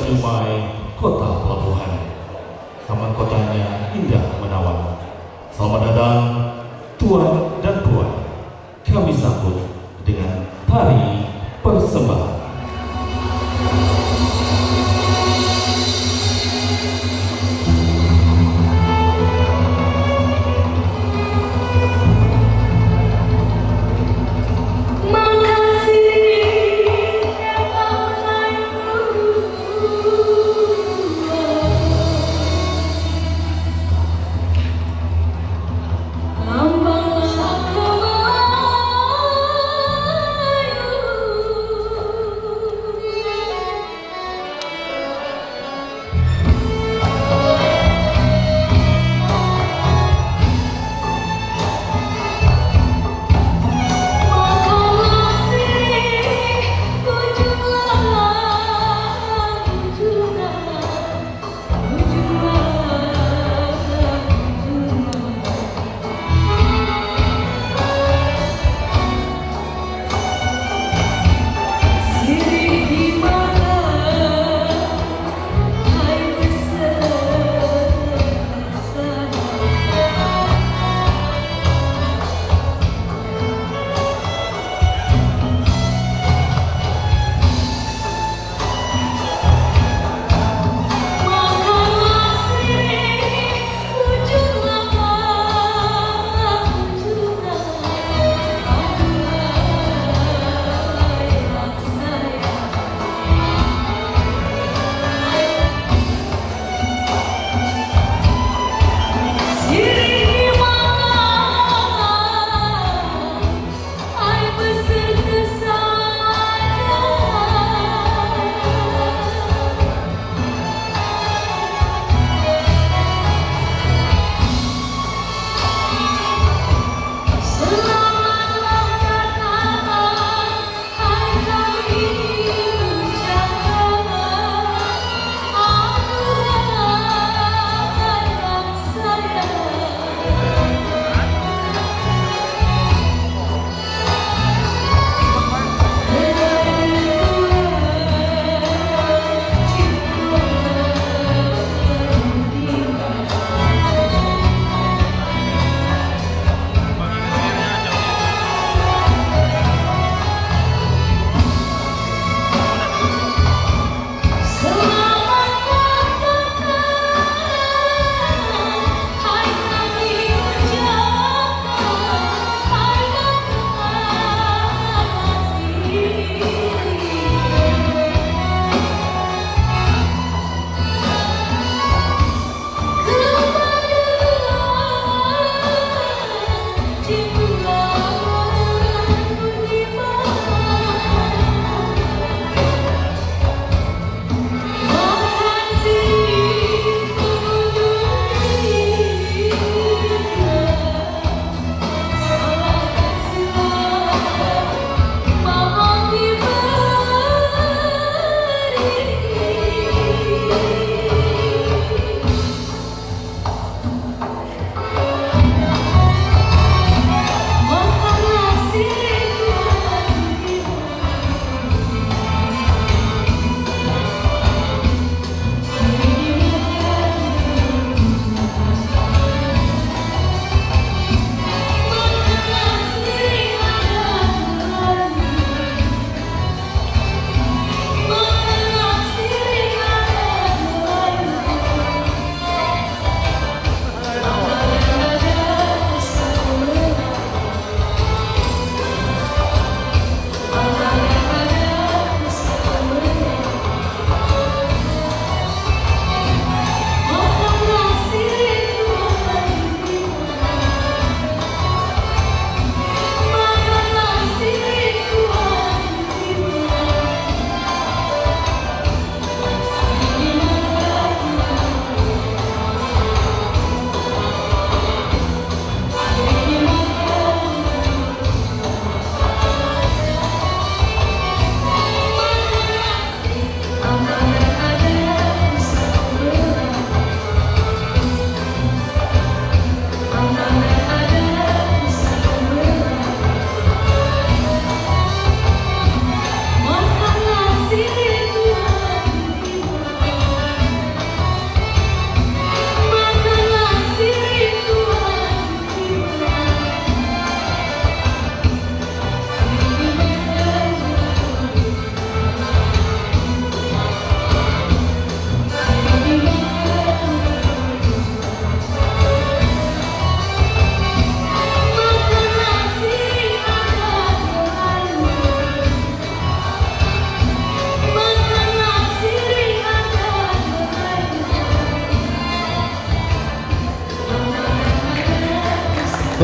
Nyumai, kota pelabuhan. Taman kotanya indah menawan. Selamat datang, tuan dan puan. Kami sambut dengan tari persembahan. Lambang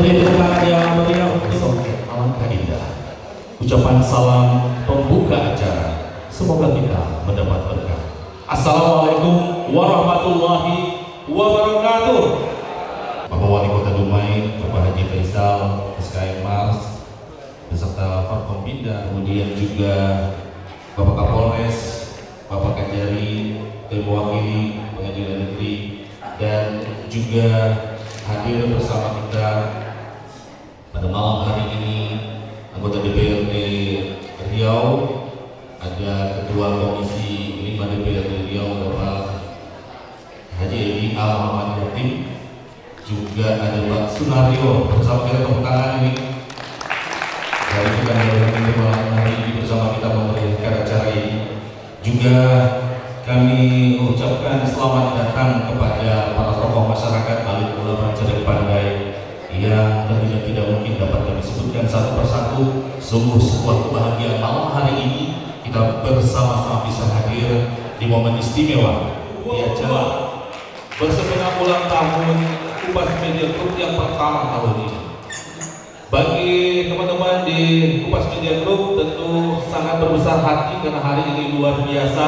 Beri tepuk yang meriah untuk alangkah indah. Ucapan salam pembuka acara. Semoga kita mendapat berkah. Assalamualaikum warahmatullahi wabarakatuh. Bapak Wali Kota Dumai, Bapak Haji Faisal, SKM Mars, beserta Forkompinda, kemudian juga Bapak Kapolres, Bapak Kajari, Mewakili Pengadilan Negeri, dan juga hadir bersama kita pada malam hari ini anggota DPRD Riau, ada Ketua Komisi 5 DPRD Riau Bapak Haji Edi Al-Muhammad Yatim, juga ada Pak Sunario bersama kita, tepuk tangan ini dari kita malam hari ini bersama kita memeriahkan acara ini. Juga kami mengucapkan selamat datang kepada para tokoh masyarakat alim ulama cerdik pandai yang tentunya tidak mungkin dapat kami sebutkan satu persatu. Sungguh sebuah kebahagiaan malam hari ini kita bersama-sama bisa hadir di momen istimewa di acara bersegenap ulang tahun Upas Media Group yang pertama tahun ini. Bagi teman-teman di Upas Media Group tentu sangat berbesar hati karena hari ini luar biasa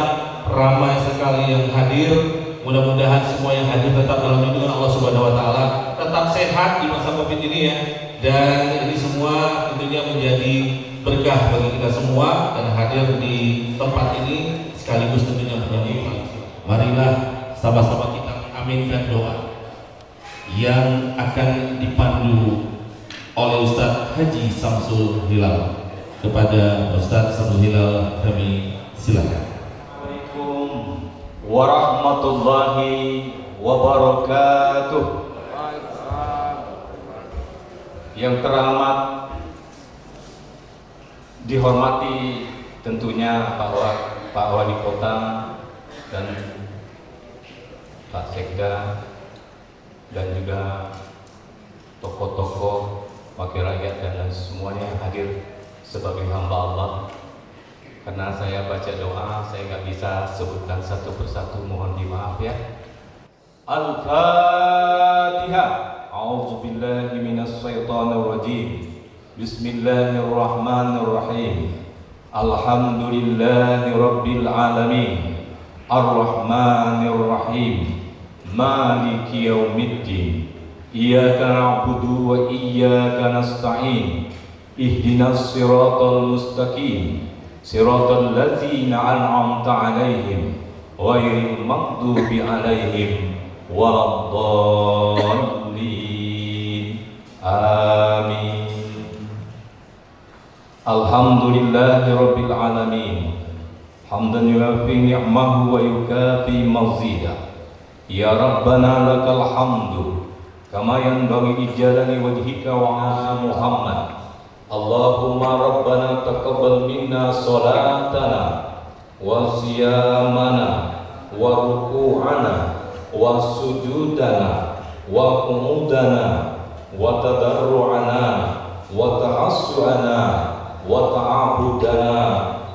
ramai sekali yang hadir. Mudah-mudahan semua yang hadir tetap dalam lindungan Allah Subhanahu wa taala, tetap sehat di masa Covid ini ya. Dan ini semua tentunya menjadi berkah bagi kita semua dan hadir di tempat ini sekaligus tentunya menjadi. Marilah sama-sama kita mengaminkan doa yang akan dipandu oleh Ustadz Haji Samsul Hilal. Kepada Ustadz Samsul Hilal kami silakan. Assalamualaikum warahmatullahi wabarakatuh. Yang terhormat, dihormati tentunya Pak Wali Kota dan Pak Sekda dan juga tokoh-tokoh wakil rakyat dan semuanya yang hadir sebagai hamba Allah. Karena saya baca doa, saya nggak bisa sebutkan satu persatu, mohon dimaaf ya. Al-Fatihah. A'udzubillahi minasyaitonirrajim. Bismillahirrahmanirrahim. Alhamdulillahi rabbil alamin. Ar-Rahmanirrahim. Maliki yaumiddin. Iyyaka na'budu wa iyyaka nasta'in. Ihdinas siratal mustaqim. Siratal ladzina an'amta 'alaihim ghairil maghdubi 'alaihim waladdallin. Amin. Alhamdulillahi rabbil alamin. Hamdan yuafi ni'mahu wa yukafi mazidah. Ya Rabbana lakal hamdu kama yanbaghi li jalali wajhika wa 'ala Muhammad. Allahumma Rabbana taqabbal minna salatana wa siyamana wa ruku'ana wa sujudana wa qumudana wa tadarru'ana wa ta'assu'ana wa ta'abudana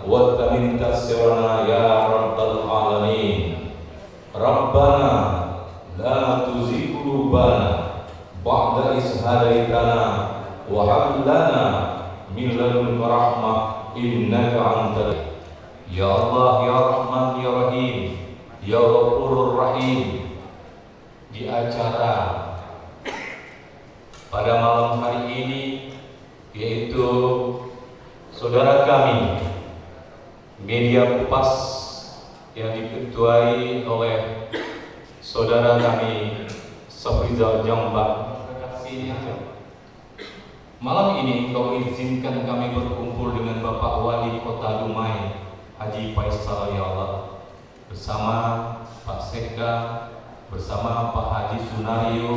wa tamintasirana ya Rabbal Alamin. Rabbana la tuzigh qulubana ba'da idh hadaitana wa hab lana min ladunka rahmah innaka antal. Ya Allah, ya Rahman, ya Rahim, ya Ghafurur Rahim. Di acara pada malam hari ini, yaitu saudara kami Media Kupas yang diketuai oleh saudara kami Safrizal Jombang. Malam ini kau izinkan kami berkumpul dengan Bapak Wali Kota Dumai Haji Faisal ya Allah, bersama Pak Sekda, bersama Pak Haji Sunario,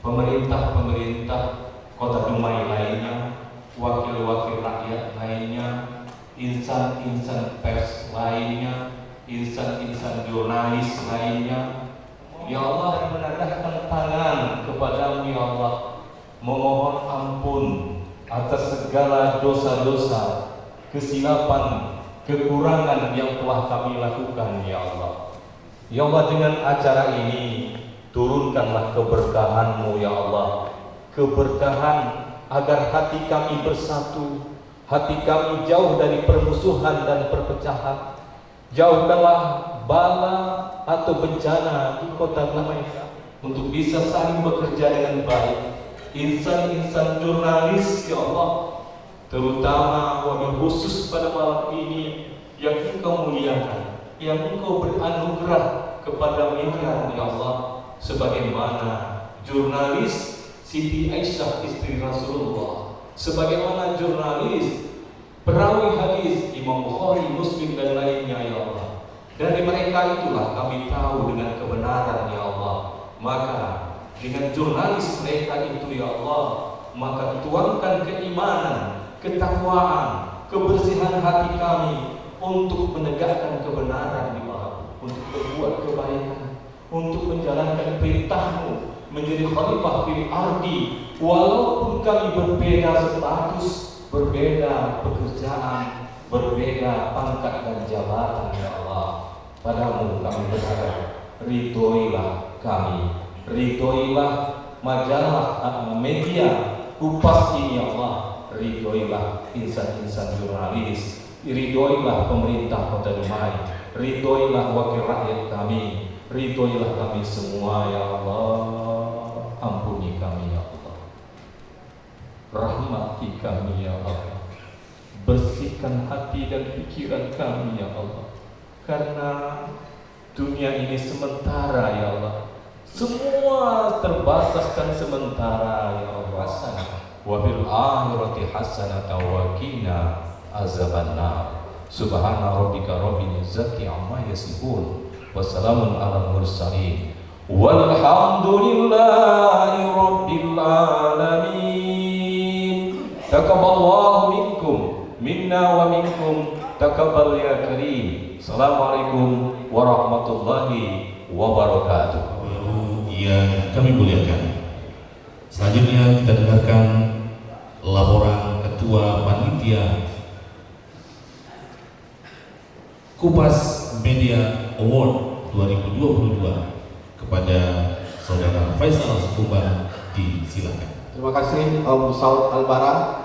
pemerintah-pemerintah Kota Dumai lainnya, wakil-wakil rakyat lainnya, insan-insan pers lainnya, insan-insan jurnalis lainnya. Ya Allah, menadahkan tangan kepadamu ya Allah, memohon ampun atas segala dosa-dosa, kesilapan, kekurangan yang telah kami lakukan ya Allah. Ya Allah, dengan acara ini turunkanlah keberkahan-Mu ya Allah, keberkahan, agar hati kami bersatu, hati kami jauh dari permusuhan dan perpecahan. Jauhkanlah bala atau bencana di kota Dumai untuk bisa saling bekerja dengan baik. Insan-insan jurnalis, ya Allah, terutama wabil khusus pada malam ini yang Engkau muliakan, yang Engkau beranugerah kepada mereka, ya Allah, sebagaimana jurnalis Siti Aisyah istri Rasulullah, sebagaimana jurnalis perawi hadis Imam Bukhari, Muslim dan lainnya, ya Allah. Dari mereka itulah kami tahu dengan kebenaran, ya Allah. Maka dengan jurnalis mereka itu, ya Allah, maka tuangkan keimanan, ketakwaan, kebersihan hati kami untuk menegakkan kebenaran, ya Allah, untuk berbuat kebaikan, untuk menjalankan perintah-Mu, menjadi khalifah fil ardi, walaupun kami berbeda status, berbeda pekerjaan, berbeda pangkat dan jabatan, ya Allah. Padamu kami berharap, ridhoilah kami, ridhoilah majalah media Kupas ini, ya Allah, ridhoilah insan-insan jurnalis, ridhoilah pemerintah Kota Dumai, ridhoilah wakil rakyat kami, ridhoilah kami semua, ya Allah. Ampuni kami, ya Allah, rahmati kami, ya Allah, bersihkan hati dan pikiran kami, ya Allah, karena dunia ini sementara, ya Allah, semua terbatas dan sementara, ya Allah. Wa bil akhirati hasanatan wa qina azabannar. Subhana rabbika rabbil izzati amma yasifun, wassalamun alal mursalin, walhamdulillahi rabbil alamin. Taqabbalallahu minkum minna wa minkum taqabbal ya karim. Assalamualaikum warahmatullahi wabarakatuh. Yang kami muliakan, selanjutnya kita dengarkan laporan Ketua Panitia Kupas Media Award 2022 kepada Saudara Faisal Sukumbang. Disilakan. Terima kasih Om Saud Albara,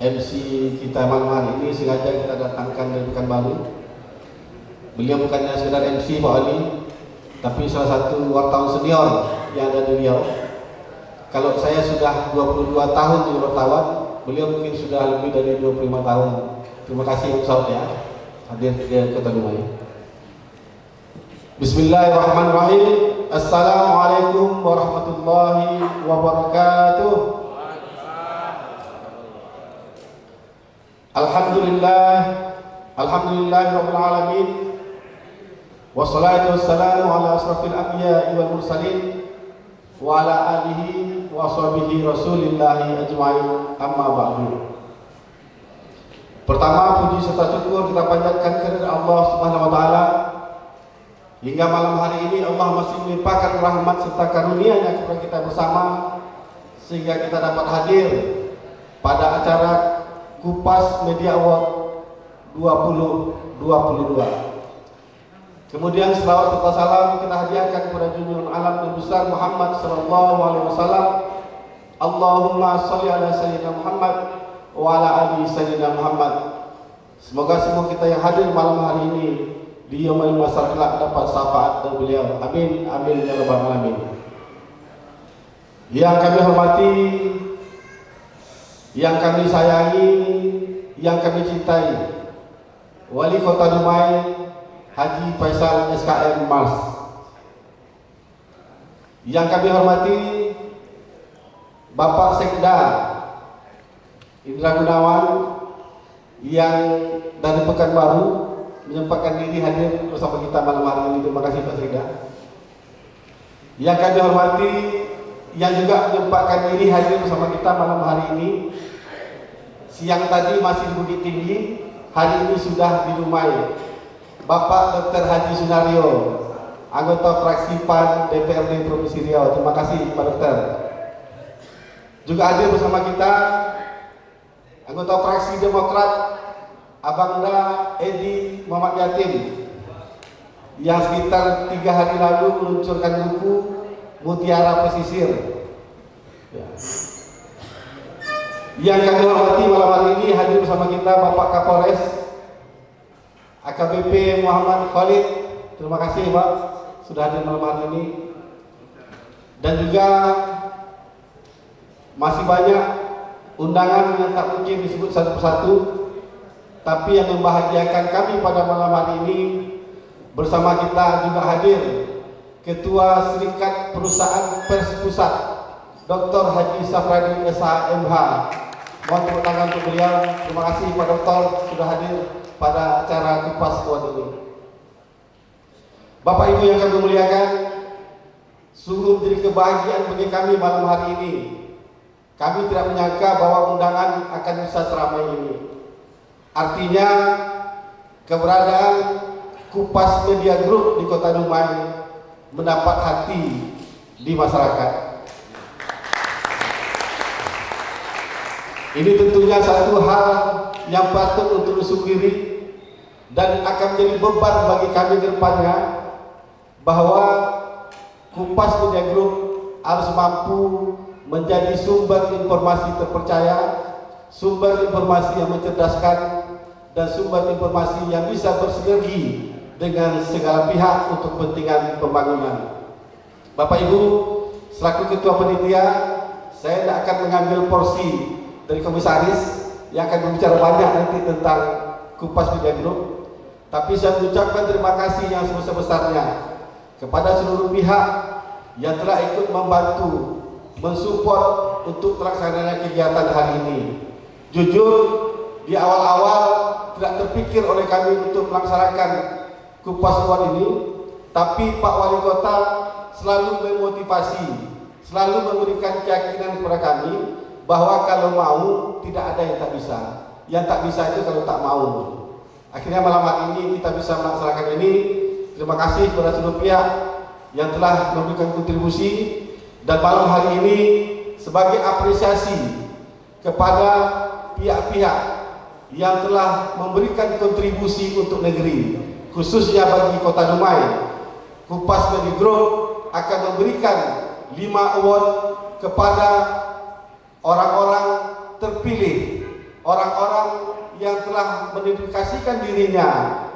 MC kita malam hari ini sengaja kita datangkan dari Pekanbaru. Beliau bukannya sekedar MC Pak Ali, tapi salah satu wartawan senior yang ada di Riau. Kalau saya sudah 22 tahun jadi wartawan, beliau mungkin sudah lebih dari 25 tahun. Terima kasih Om Saud ya, hadir di Kota Dumai. Bismillahirrahmanirrahim. Assalamualaikum warahmatullahi wabarakatuh. Alhamdulillahirabbil alamin. Wassalatu wassalamu ala asrafil anbiya'i wal mursalin wa ala alihi wa sahbihi rasulillahi ajma'in, amma ba'du. Pertama, puji serta syukur kita panjatkan kepada Allah Subhanahu wa taala. Hingga malam hari ini Allah masih melimpahkan rahmat serta karunia-Nya kepada kita bersama, sehingga kita dapat hadir pada acara Kupas Media Award 2022. Kemudian selawat serta salam kita hadiahkan kepada junjungan alam Nabi besar Muhammad sallallahu alaihi wasallam. Allahumma shalli ala sayyidina Muhammad wa ala ali sayyidina Muhammad. Semoga semua kita yang hadir malam hari ini di yaumul mahsyar kelak dapat syafaat dari beliau. Amin amin ya rabbal alamin. Yang kami hormati, yang kami sayangi, yang kami cintai, Wali Kota Dumai Haji Faisal SKM Mas. Yang kami hormati Bapak Sekda Indra Gunawan yang dari Pekanbaru menyempatkan diri hadir bersama kita malam hari ini. Terima kasih Pak Sekda. Yang kami hormati yang juga menyempatkan diri hadir bersama kita malam hari ini. Siang tadi masih di Bukit Tinggi, hari ini sudah di Dumai. Bapak Dr. Haji Sunario, anggota fraksi PAN DPRD Provinsi Riau. Terima kasih Pak Dokter. Juga hadir bersama kita anggota fraksi Demokrat Abangda Edi Muhammad Yatim, yang sekitar 3 hari lalu meluncurkan buku Mutiara Pesisir. Ya. Yang kami hormati malam hari ini hadir bersama kita Bapak Kapolres AKBP Muhammad Khalid. Terima kasih Pak sudah hadir malam hari ini. Dan juga masih banyak undangan yang tak mungkin disebut satu persatu, tapi yang membahagiakan kami pada malam hari ini bersama kita juga hadir Ketua Serikat Perusahaan Pers Pusat Dr. Haji Safradi SHMH. Mohon tepuk tangan untuk beliau. Terima kasih Pak Doktor sudah hadir pada acara Kupas Award ini. Bapak Ibu yang kami muliakan, sungguh menjadi kebahagiaan bagi kami malam hari ini. Kami tidak menyangka bahwa undangan akan bisa seramai ini. Artinya keberadaan Kupas Media Group di Kota Dumai mendapat hati di masyarakat. Ini tentunya satu hal yang patut untuk disyukuri dan akan menjadi beban bagi kami ke depannya, bahwa Kupas Media Group harus mampu menjadi sumber informasi terpercaya, sumber informasi yang mencerdaskan, dan sumber informasi yang bisa bersinergi dengan segala pihak untuk kepentingan pembangunan. Bapak Ibu, selaku Ketua Panitia, saya tidak akan mengambil porsi dari komisaris yang akan berbicara banyak nanti tentang Kupas Media Group, tapi saya mengucapkan terima kasih yang sebesar-besarnya kepada seluruh pihak yang telah ikut membantu, mensupport untuk terlaksananya kegiatan hari ini. Jujur, di awal-awal tidak terpikir oleh kami untuk melaksanakan Kupas Award ini, tapi Pak Wali Kota selalu memotivasi, selalu memberikan keyakinan kepada kami bahwa kalau mau tidak ada yang tak bisa. Yang tak bisa itu kalau tak mau. Akhirnya malam hari ini kita bisa melaksanakan ini. Terima kasih kepada seluruh pihak yang telah memberikan kontribusi, dan malam hari ini sebagai apresiasi kepada pihak-pihak yang telah memberikan kontribusi untuk negeri, khususnya bagi Kota Dumai, Kupas Media Group akan memberikan 5 award kepada orang-orang terpilih, orang-orang yang telah mendedikasikan dirinya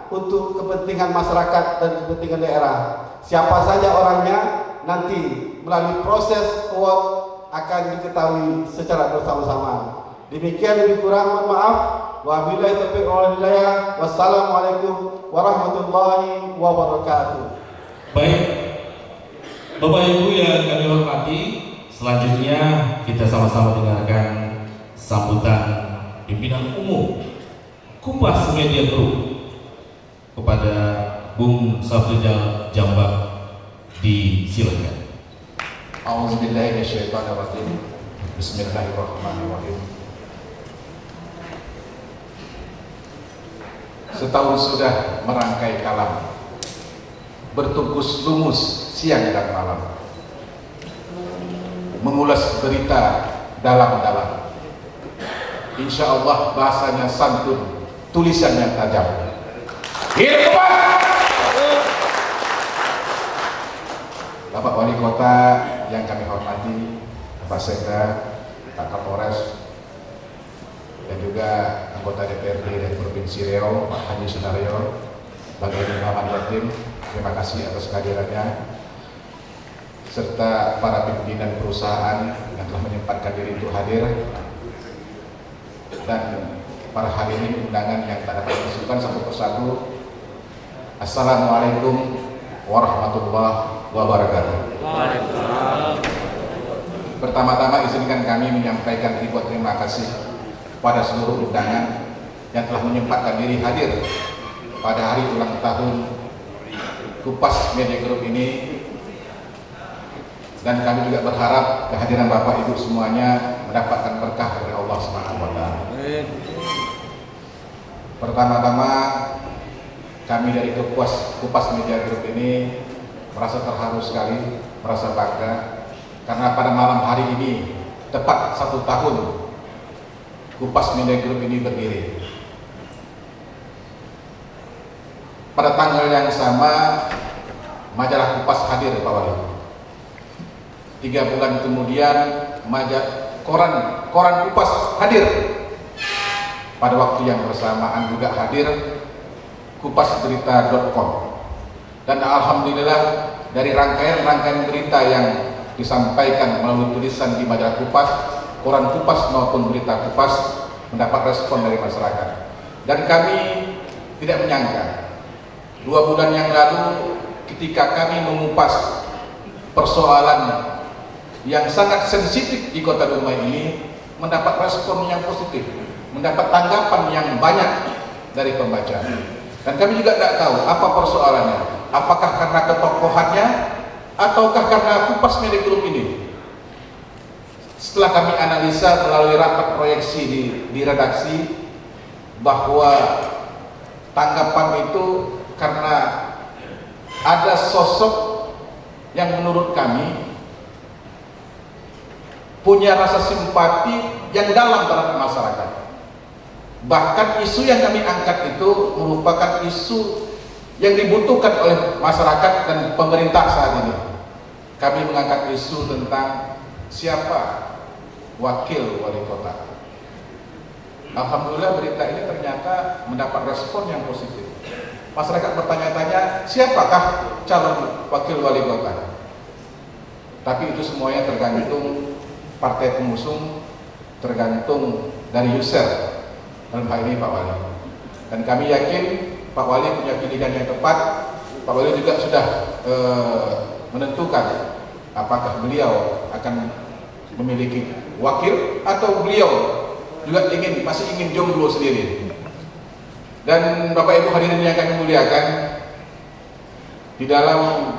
untuk kepentingan masyarakat dan kepentingan daerah. Siapa saja orangnya nanti melalui proses award akan diketahui secara bersama-sama. Demikian, lebih kurang mohon maaf. Wabillahi taufiq wal hidayah. Wassalamualaikum warahmatullahi wabarakatuh. Baik, Bapak Ibu yang kami hormati, selanjutnya kita sama-sama dengarkan sambutan pimpinan umum Kupas Media Group kepada Bung Safridal Jambak. Disilakan. A'udzubillahi minasyaitonirrajim. Bismillahirrahmanirrahim. Setahun sudah merangkai kalam, bertungkus lumus siang dan malam, mengulas berita dalam-dalam. Insya Allah bahasanya santun, tulisannya tajam. Hidup Kupas! Bapak Wali Kota yang kami hormati, Pak Sekda, Pak Kapolres, dan juga anggota DPRD dari Provinsi Riau, Pak Haji Sunario, Bagian Muhammad Yatim, terima kasih atas kehadirannya, serta para pimpinan perusahaan yang telah menyempatkan diri untuk hadir, dan para hadirin undangan yang tak dapat disebutkan satu persatu. Assalamualaikum warahmatullahi wabarakatuh. Pertama-tama izinkan kami menyampaikan ribuan terima kasih pada seluruh undangan yang telah menyempatkan diri hadir pada hari ulang tahun Kupas Media Group ini, dan kami juga berharap kehadiran Bapak Ibu semuanya mendapatkan berkah dari Allah SWT. Pertama-tama kami dari Kupas Media Group ini merasa terharu sekali, merasa bangga karena pada malam hari ini tepat 1 tahun Kupas Media Group ini berdiri. Pada tanggal yang sama majalah Kupas hadir, Pak Wali. 3 bulan kemudian koran Kupas hadir. Pada waktu yang bersamaan juga hadir kupasberita.com. Dan alhamdulillah dari rangkaian berita yang disampaikan melalui tulisan di majalah Kupas, koran Kupas maupun berita Kupas mendapat respon dari masyarakat. Dan kami tidak menyangka 2 bulan yang lalu ketika kami mengupas persoalan yang sangat sensitif di Kota Dumai ini mendapat respon yang positif, mendapat tanggapan yang banyak dari pembaca. Dan kami juga tidak tahu apa persoalannya, apakah karena ketokohannya ataukah karena Kupas Media Group ini. Setelah kami analisa melalui rapat proyeksi di redaksi bahwa tanggapan itu karena ada sosok yang menurut kami punya rasa simpati yang dalam terhadap masyarakat. Bahkan isu yang kami angkat itu merupakan isu yang dibutuhkan oleh masyarakat dan pemerintah saat ini. Kami mengangkat isu tentang siapa wakil wali kota. Alhamdulillah berita ini ternyata mendapat respon yang positif. Masyarakat bertanya-tanya, siapakah calon wakil wali kota? Tapi itu semuanya tergantung partai pengusung, tergantung dari user, dalam hal ini Pak Wali. Dan kami yakin Pak Wali punya pilihan yang tepat. Pak Wali juga sudah menentukan apakah beliau akan memiliki wakil atau beliau juga masih ingin jomblo sendiri. Dan Bapak Ibu hadirin yang kami muliakan, di dalam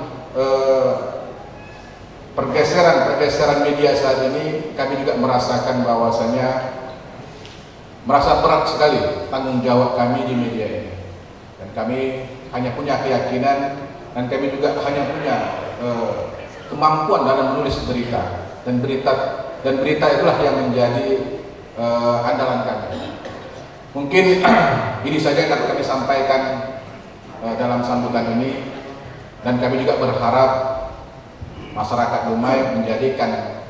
pergeseran media saat ini kami juga merasakan bahwasanya merasa berat sekali tanggung jawab kami di media ini. Dan kami hanya punya keyakinan dan kami juga hanya punya kemampuan dalam menulis berita, dan berita itulah yang menjadi andalan kami. Mungkin ini saja yang dapat kami sampaikan dalam sambutan ini, dan kami juga berharap masyarakat Dumai menjadikan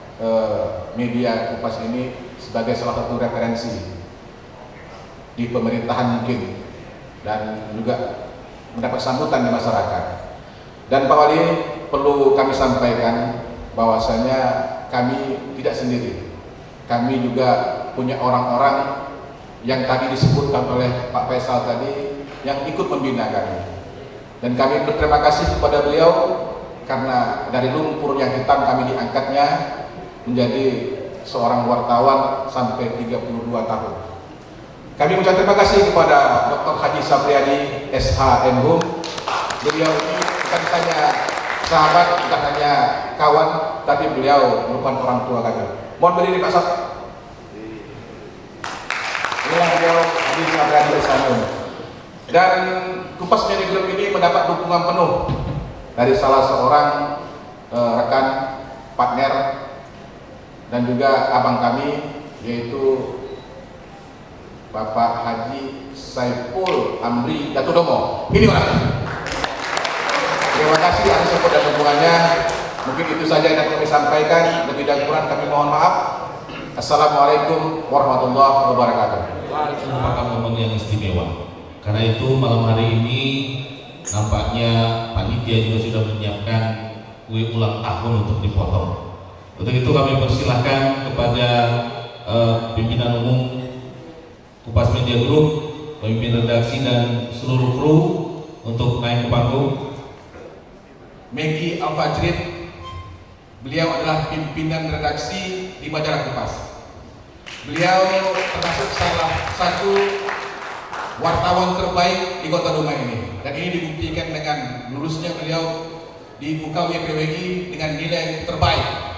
media Kupas ini sebagai salah satu referensi di pemerintahan mungkin, dan juga mendapat sambutan di masyarakat. Dan Pak Wali, perlu kami sampaikan bahwasanya kami tidak sendiri. Kami juga punya orang-orang yang tadi disebutkan oleh Pak Faisal tadi yang ikut membina kami. Dan kami berterima kasih kepada beliau karena dari lumpur yang hitam kami diangkatnya menjadi seorang wartawan sampai 32 tahun. Kami mengucapkan terima kasih kepada Dr. Haji Sapriadi SH Menhum. Beliau ini bukan hanya sahabat, bukan hanya kawan, tapi beliau merupakan orang tua kami. Mohon berdiri Pak Saf. Inilah beliau Haji Sapriadi SH Menhum. Dan Kupas Media Group ini mendapat dukungan penuh dari salah seorang rekan, partner, dan juga abang kami, yaitu Bapak Haji Saiful Amri Datudomo. Ini orang. Terima kasih atas support dan dukungannya. Mungkin itu saja yang dapat kami sampaikan. Lebih dan kurang kami mohon maaf. Assalamualaikum warahmatullahi wabarakatuh. Merupakan momen yang istimewa. Karena itu malam hari ini nampaknya panitia juga sudah menyiapkan kue ulang tahun untuk dipotong. Untuk itu kami persilahkan kepada pimpinan umum Kupas Media Group, pemimpin redaksi dan seluruh kru untuk naik ke panggung. Megi Al-Fajrid, beliau adalah pimpinan redaksi di majalah Kupas. Beliau termasuk salah satu wartawan terbaik di Kota Dumai ini, dan ini dibuktikan dengan lulusnya beliau di UKW PWI dengan nilai terbaik.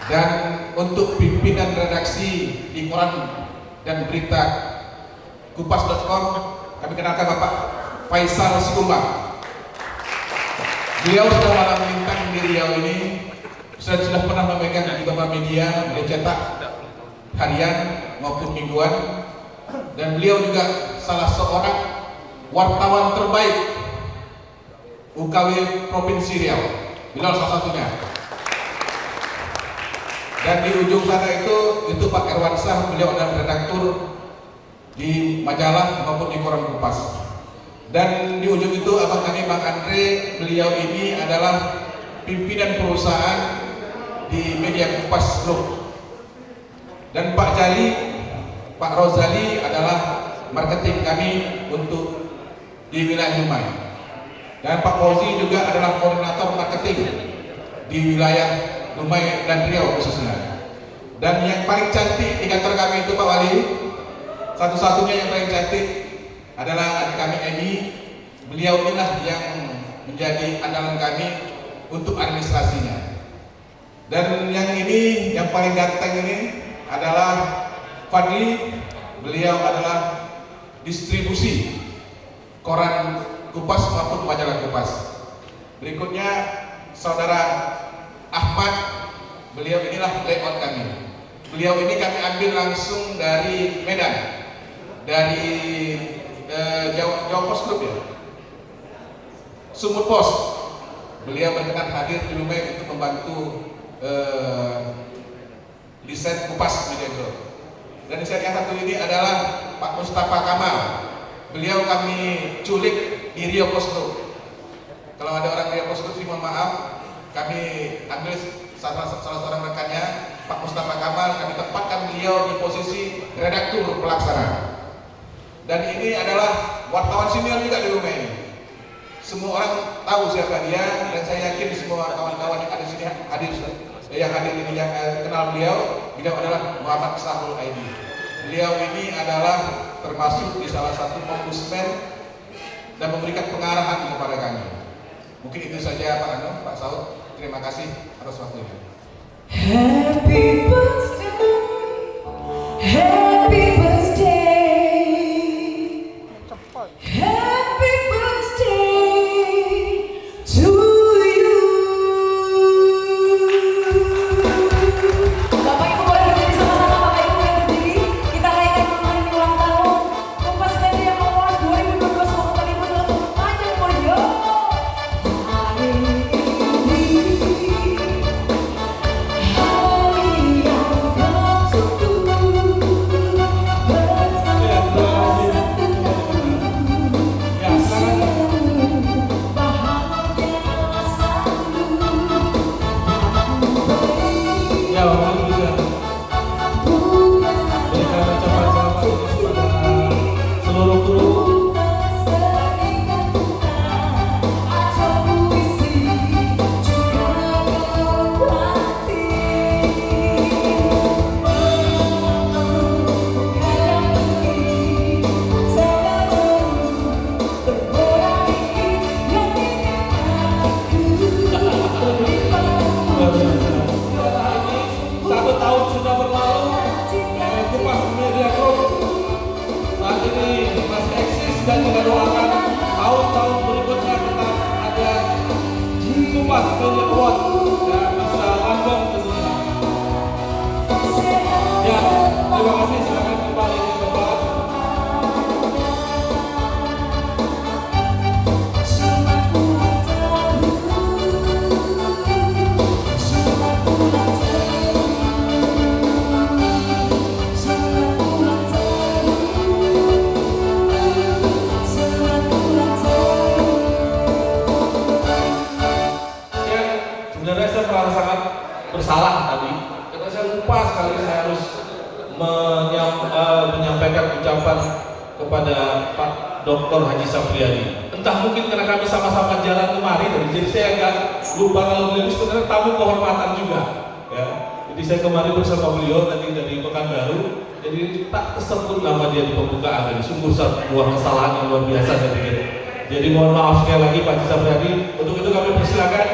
Dan untuk pimpinan redaksi di koran dan berita Kupas.com, kami kenalkan Bapak Faisal Sikumbang. Beliau sudah malam melintang di Riau ini, sudah pernah memegang di beberapa media, beliau cetak harian maupun mingguan, dan beliau juga salah seorang wartawan terbaik UKW Provinsi Riau. Beliau salah satunya. Dan di ujung sana itu Pak Erwansyah, beliau adalah redaktur di majalah maupun di koran Kupas. Dan di ujung itu abang kami Bang Andre, beliau ini adalah pimpinan perusahaan di media Kupas Group. Dan Pak Jali, Pak Rozali adalah marketing kami untuk di wilayah Dumai. Dan Pak Fauzi juga adalah koordinator marketing di wilayah Dumai dan Riau khususnya. Dan yang paling cantik di kantor kami itu Pak Wali, satu-satunya yang paling cantik adalah adik kami Edi. Beliau inilah yang menjadi andalan kami untuk administrasinya. Dan yang ini, yang paling ganteng ini adalah Fadli. Beliau adalah distribusi koran Kupas maupun majalah Kupas. Berikutnya saudara Ahmad, beliau inilah layout kami. Beliau ini kami ambil langsung dari Medan, dari Jawa Pos Group ya, Sumut Pos. Beliau berkenan hadir di Dumai untuk membantu desain Kupas Media Group. Dan desain yang satu ini adalah Pak Mustafa Kamal. Beliau kami culik di Rio Pos Group. Kalau ada orang Rio Pos Group, mohon maaf, kami ambil salah seorang rekannya, Pak Mustafa Kamal, kami tempatkan beliau di posisi redaktur pelaksana. Dan ini adalah wartawan senior juga di rumah ini. Semua orang tahu siapa dia, dan saya yakin semua kawan-kawan yang ada di sini yang hadir ini yang kenal beliau. Beliau adalah Muhammad Sahrul Aidi. Beliau ini adalah termasuk di salah satu ombudsman dan memberikan pengarahan kepada kami. Mungkin itu saja Pak Saud. Terima kasih atas waktunya. Happy birthday, happy birthday, happy birthday to you. Bapak Ibu boleh berdiri sama-sama, Bapak Ibu yang berdiri. Kita rayakan hari ini ulang tahun Kupas Media Award 2022. Semoga Bapak Ibu terus panjang umur yo. Hari dan kita doakan tahun-tahun berikutnya tetap ada Kupas Media Award dan bisa langgeng tentunya. Ya, terima kasih. Silakan kembali ke tempat. Sebenarnya saya merasa sangat bersalah tadi karena saya lupa sekali saya harus menyampaikan ucapan kepada Pak Dr. Haji Sapriadi. Entah mungkin karena kami sama-sama jalan kemari tadi, jadi saya agak lupa kalau beliau sebenarnya tamu kehormatan juga. Ya. Jadi saya kemari bersama beliau tadi dari Pekanbaru, jadi tak tersebut nama dia di pembukaan. Jadi sungguh sebuah kesalahan yang luar biasa saya pikir. Jadi mohon maaf sekali lagi Pak Haji Sapriadi. Untuk itu kami persilakan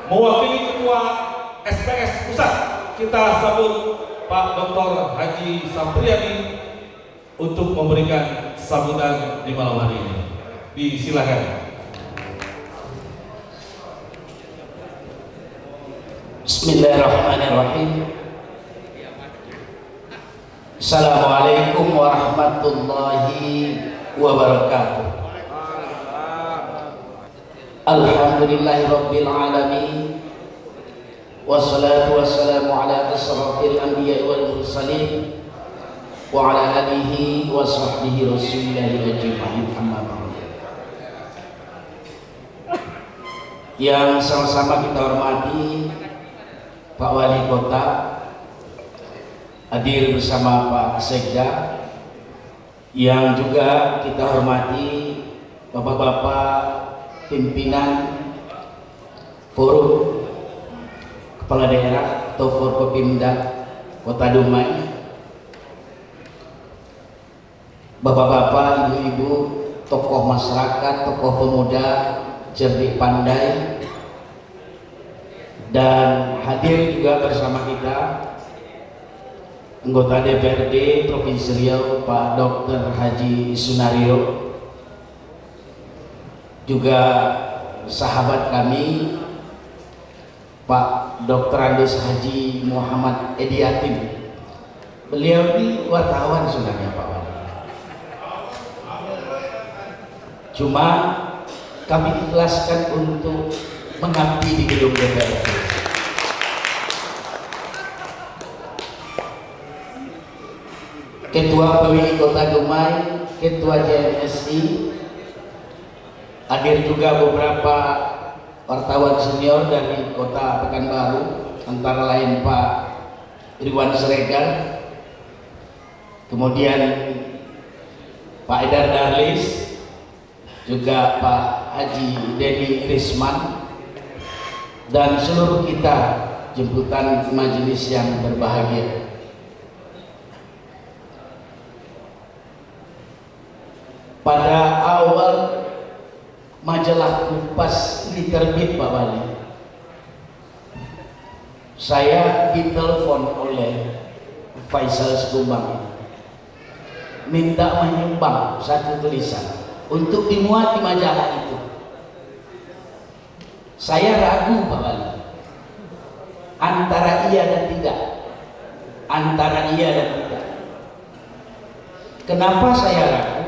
mewakili Ketua SPS Pusat, kita sambut Pak Dr. Haji Sapriadi untuk memberikan sambutan di malam hari ini. Disilakan. Bismillahirrahmanirrahim. Assalamualaikum warahmatullahi wabarakatuh. Alhamdulillahirabbil alamin wassalatu wassalamu ala asrafil anbiya wal mursalin wa ala alihi wa sahbihi rasulillahi ajma'in, amma ba'd. Yang sama-sama kita hormati Pak Wali Kota, hadir bersama Pak Sekda, yang juga kita hormati Bapak-bapak pimpinan Forum Kepala Daerah atau Forkopimda Kota Dumai, bapak-bapak, ibu-ibu, tokoh masyarakat, tokoh pemuda, cerdik pandai, dan hadir juga bersama kita anggota DPRD Provinsi Riau Pak Dr. Haji Sunario, juga sahabat kami Pak Dr. Andes Haji Muhammad Edi Atim. Beliau ini wartawan sebenarnya Pak Wali, cuma kami ikhlaskan untuk mengabdi di gedung DPRD. Ketua PWI Kota Dumai, Ketua JMSI, hadir juga beberapa wartawan senior dari Kota Pekanbaru, antara lain Pak Irwan Sregar, kemudian Pak Edar Darlis, juga Pak Haji Dedi Risman, dan seluruh kita jemputan majelis yang berbahagia. Pada awal majalah Kompas ini terbit Pak Wali, saya ditelepon oleh Faisal Sekumbang minta menyumbang satu tulisan untuk dimuat di majalah itu. Saya ragu Pak Wali, antara iya dan tidak, antara iya dan tidak. Kenapa saya ragu?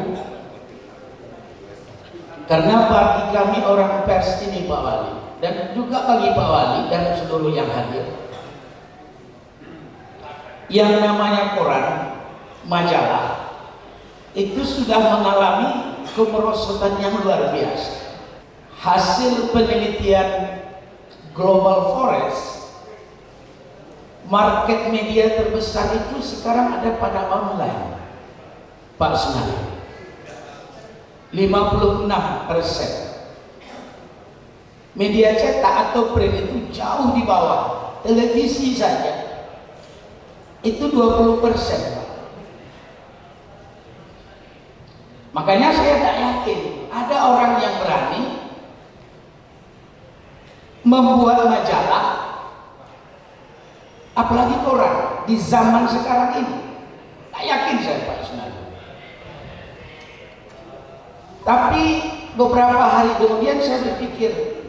Karena bagi kami orang pers ini Pak Wali, dan juga bagi Pak Wali dan seluruh yang hadir, yang namanya koran, majalah, itu sudah mengalami kemerosotan yang luar biasa. Hasil penelitian Global Forest, market media terbesar itu sekarang ada pada online Pak Sunari, 56%. Media cetak atau print itu jauh di bawah. Televisi saja itu 20%. Makanya saya tidak yakin ada orang yang berani membuat majalah, apalagi koran di zaman sekarang ini. Tak yakin saya Pak Sunari. Tapi beberapa hari kemudian saya berpikir,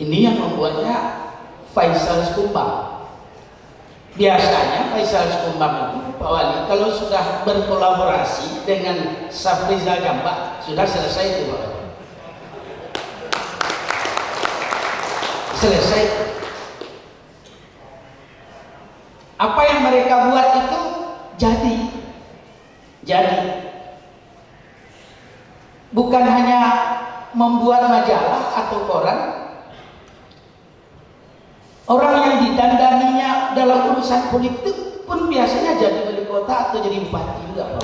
ini yang membuatnya Faisal Sekumbang. Biasanya Faisal Sekumbang itu Pak Wali kalau sudah berkolaborasi dengan Safrizal Gambak sudah selesai itu Pak Wali. Selesai. Apa yang mereka buat itu jadi. Bukan hanya membuat majalah atau koran, orang yang didandaninya dalam urusan politik pun biasanya jadi wali kota atau jadi bupati juga.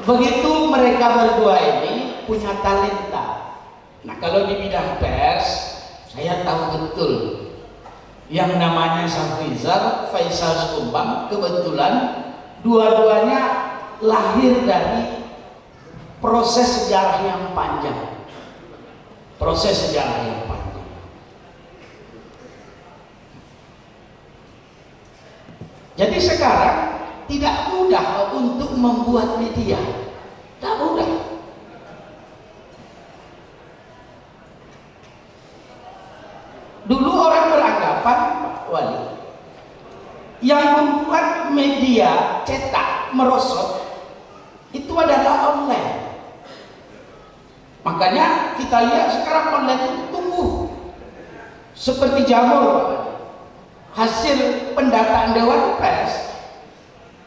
Begitu mereka berdua ini punya talenta. Nah, kalau di bidang pers, saya tahu betul yang namanya Safrizal, Faisal Sekumbang, kebetulan dua-duanya lahir dari proses sejarah yang panjang. Jadi sekarang tidak mudah untuk membuat media, tidak mudah. Dulu orang beranggapan Pak Wali, yang membuat media cetak merosot itu adalah online. Makanya kita lihat sekarang online itu tumbuh seperti jamur. Hasil pendataan Dewan Pers,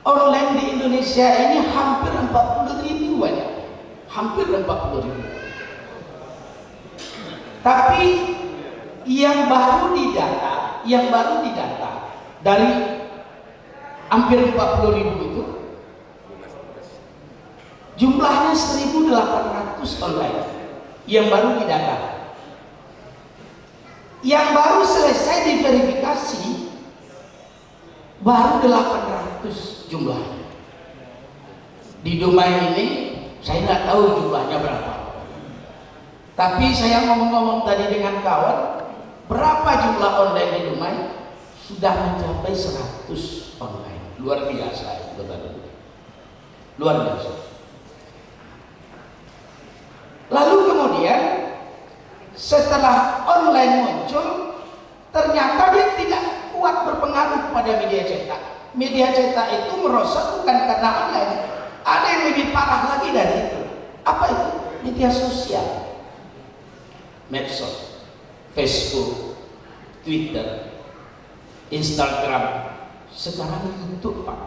online di Indonesia ini hampir 40.000 banyak, hampir 40.000. Tapi yang baru didata dari hampir 40.000 itu jumlahnya 1.800 online yang baru didata. Yang baru selesai diverifikasi baru 800 jumlahnya. Di domain ini saya nggak tahu jumlahnya berapa. Tapi saya ngomong-ngomong tadi dengan kawan, berapa jumlah online di domain? Sudah mencapai 100 online. Luar biasa, luar biasa. Lalu kemudian setelah online muncul, ternyata dia tidak kuat berpengaruh pada media cetak. Media cetak itu merosot bukan karena online. Ada yang lebih parah lagi dari itu. Apa itu? Media sosial, medsos, Facebook, Twitter, Instagram, sekarang YouTube, Pak.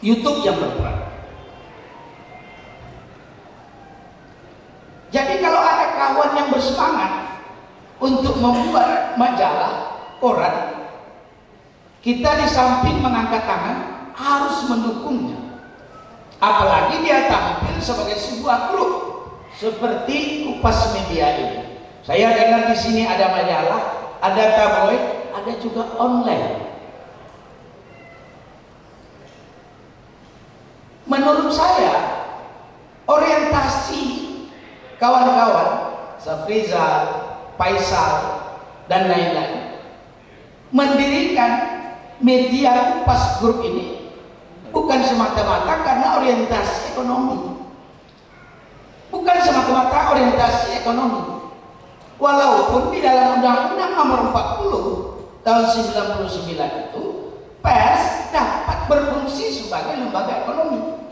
YouTube yang berperan. Jadi kalau ada kawan yang bersemangat untuk membuat majalah, koran, kita di samping mengangkat tangan harus mendukungnya. Apalagi dia tampil sebagai sebuah grup seperti Kupas Media ini. Saya dengar di sini ada majalah, ada tabloid, ada juga online. Menurut saya orientasi kawan-kawan Safrizal, Faisal dan lain-lain mendirikan media Kupas Group ini bukan semata-mata karena orientasi ekonomi, bukan semata-mata orientasi ekonomi. Walaupun di dalam Undang-Undang Nomor 40 tahun 99 itu pers dapat berfungsi sebagai lembaga ekonomi.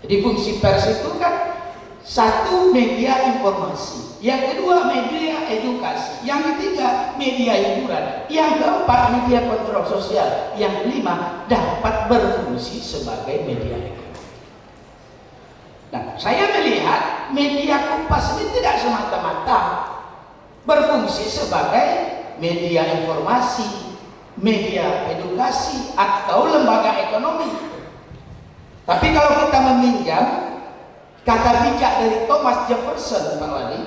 Jadi fungsi pers itu kan satu, media informasi, yang kedua media edukasi, yang ketiga media hiburan, yang keempat media kontrol sosial, yang kelima dapat berfungsi sebagai media ekonomi. Nah, saya melihat media Kupas ini tidak semata-mata berfungsi sebagai media informasi, media edukasi, atau lembaga ekonomi. Tapi kalau kita meminjam kata bijak dari Thomas Jefferson, Pak Wali,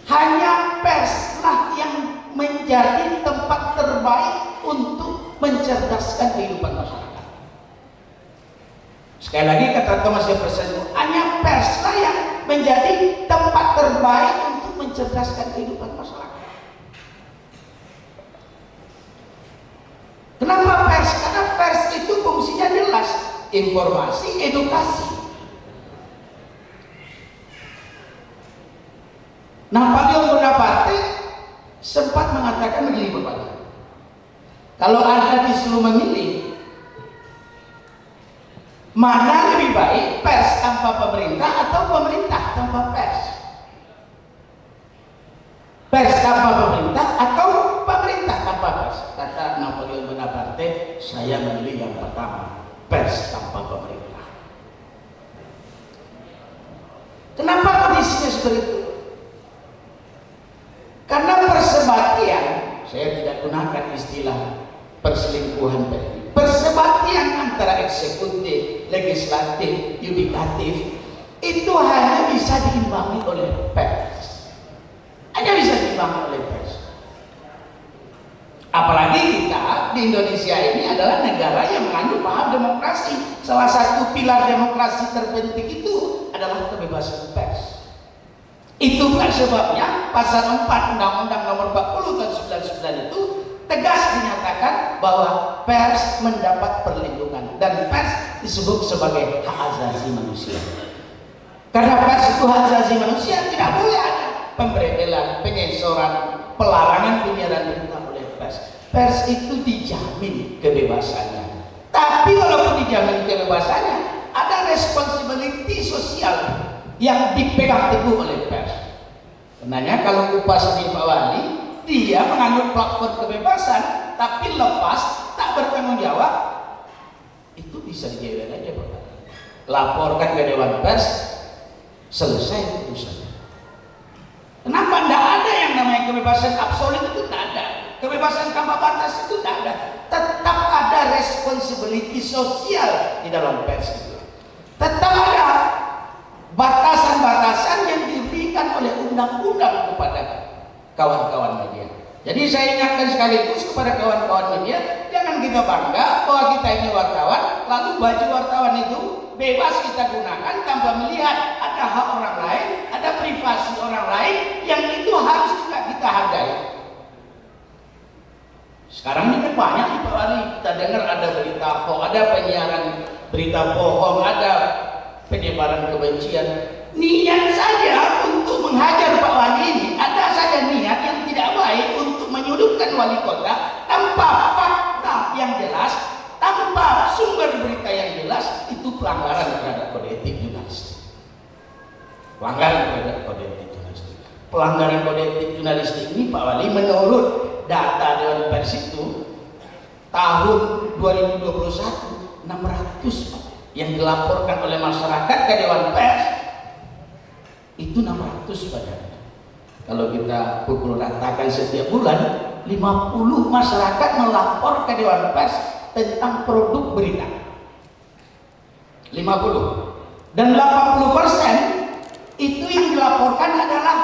hanya perslah yang menjadi tempat terbaik untuk mencerdaskan kehidupan masyarakat. Sekali lagi kata Thomas Jefferson, hanya perslah yang menjadi tempat terbaik untuk mencerdaskan kehidupan masyarakat. Kenapa pers? Karena pers itu fungsinya jelas, informasi, edukasi. Napoleon Bonaparte sempat mengatakan begini, Bapak, kalau Anda disuruh memilih mana lebih baik, pers tanpa pemerintah atau pemerintah tanpa pers, pers tanpa pemerintah atau pemerintah tanpa pers, kata Napoleon Bonaparte, saya memilih yang pertama, pers tanpa pemerintah. Kenapa kondisinya seperti itu? Karena persebatian, saya tidak gunakan istilah perselingkuhan tadi, persebatian antara eksekutif, legislatif, yudikatif itu hanya bisa diimbangi oleh pers, hanya bisa diimbangi oleh pers. Apalagi kita di Indonesia ini adalah negara yang mengandung paham demokrasi. Salah satu pilar demokrasi terpenting itu adalah kebebasan pers. Itulah sebabnya pasal 4 Undang-Undang Nomor 40 tahun 99 itu tegas dinyatakan bahwa pers mendapat perlindungan dan pers disebut sebagai hak asasi manusia. Karena pers itu hak asasi manusia, tidak boleh ada pemberedelan, pengensoran, pelarangan penyiaran berita oleh pers. Pers itu dijamin kebebasannya. Tapi walaupun dijamin kebebasannya, ada responsibility sosial yang dipegang teguh oleh pers. Sebenarnya kalau kupas di Pak Wali, dia menganut platform kebebasan, tapi lepas tak bertanggung jawab, itu bisa dijewer aja Pak Wali. Laporkan ke Dewan Pers, selesai urusannya. Kenapa tidak ada yang namanya kebebasan absolut? Itu tidak ada. Kebebasan tanpa batas itu tidak ada. Tetap ada responsibility sosial di dalam pers itu. Tetap ada batasan-batasan yang diberikan oleh undang-undang kepada kawan-kawan media. Jadi saya ingatkan sekaligus kepada kawan-kawan media, jangan kita bangga bahwa kita ini wartawan, lalu baju wartawan itu bebas kita gunakan tanpa melihat ada hak orang lain, ada privasi orang lain yang itu harus juga kita hargai. Sekarang ini kan banyak nih Pak Wali, kita dengar ada berita hoax, ada penyiaran berita bohong, ada penyebaran kebencian. Niat saja untuk menghajar Pak Wali ini, ada saja niat yang tidak baik untuk menyudutkan wali kota tanpa fakta yang jelas, tanpa sumber berita yang jelas, itu pelanggaran terhadap kode etik jurnalistik. Pelanggaran terhadap kode etik jurnalistik. Pelanggaran kode etik jurnalistik ini Pak Wali menurut data Dewan Pers itu tahun 2021 600 Pak, yang dilaporkan oleh masyarakat ke Dewan Pers itu 600 Pak. Kalau kita pukul ratakan setiap bulan 50 masyarakat melapor ke Dewan Pers tentang produk berita, 50, dan 80% itu yang dilaporkan adalah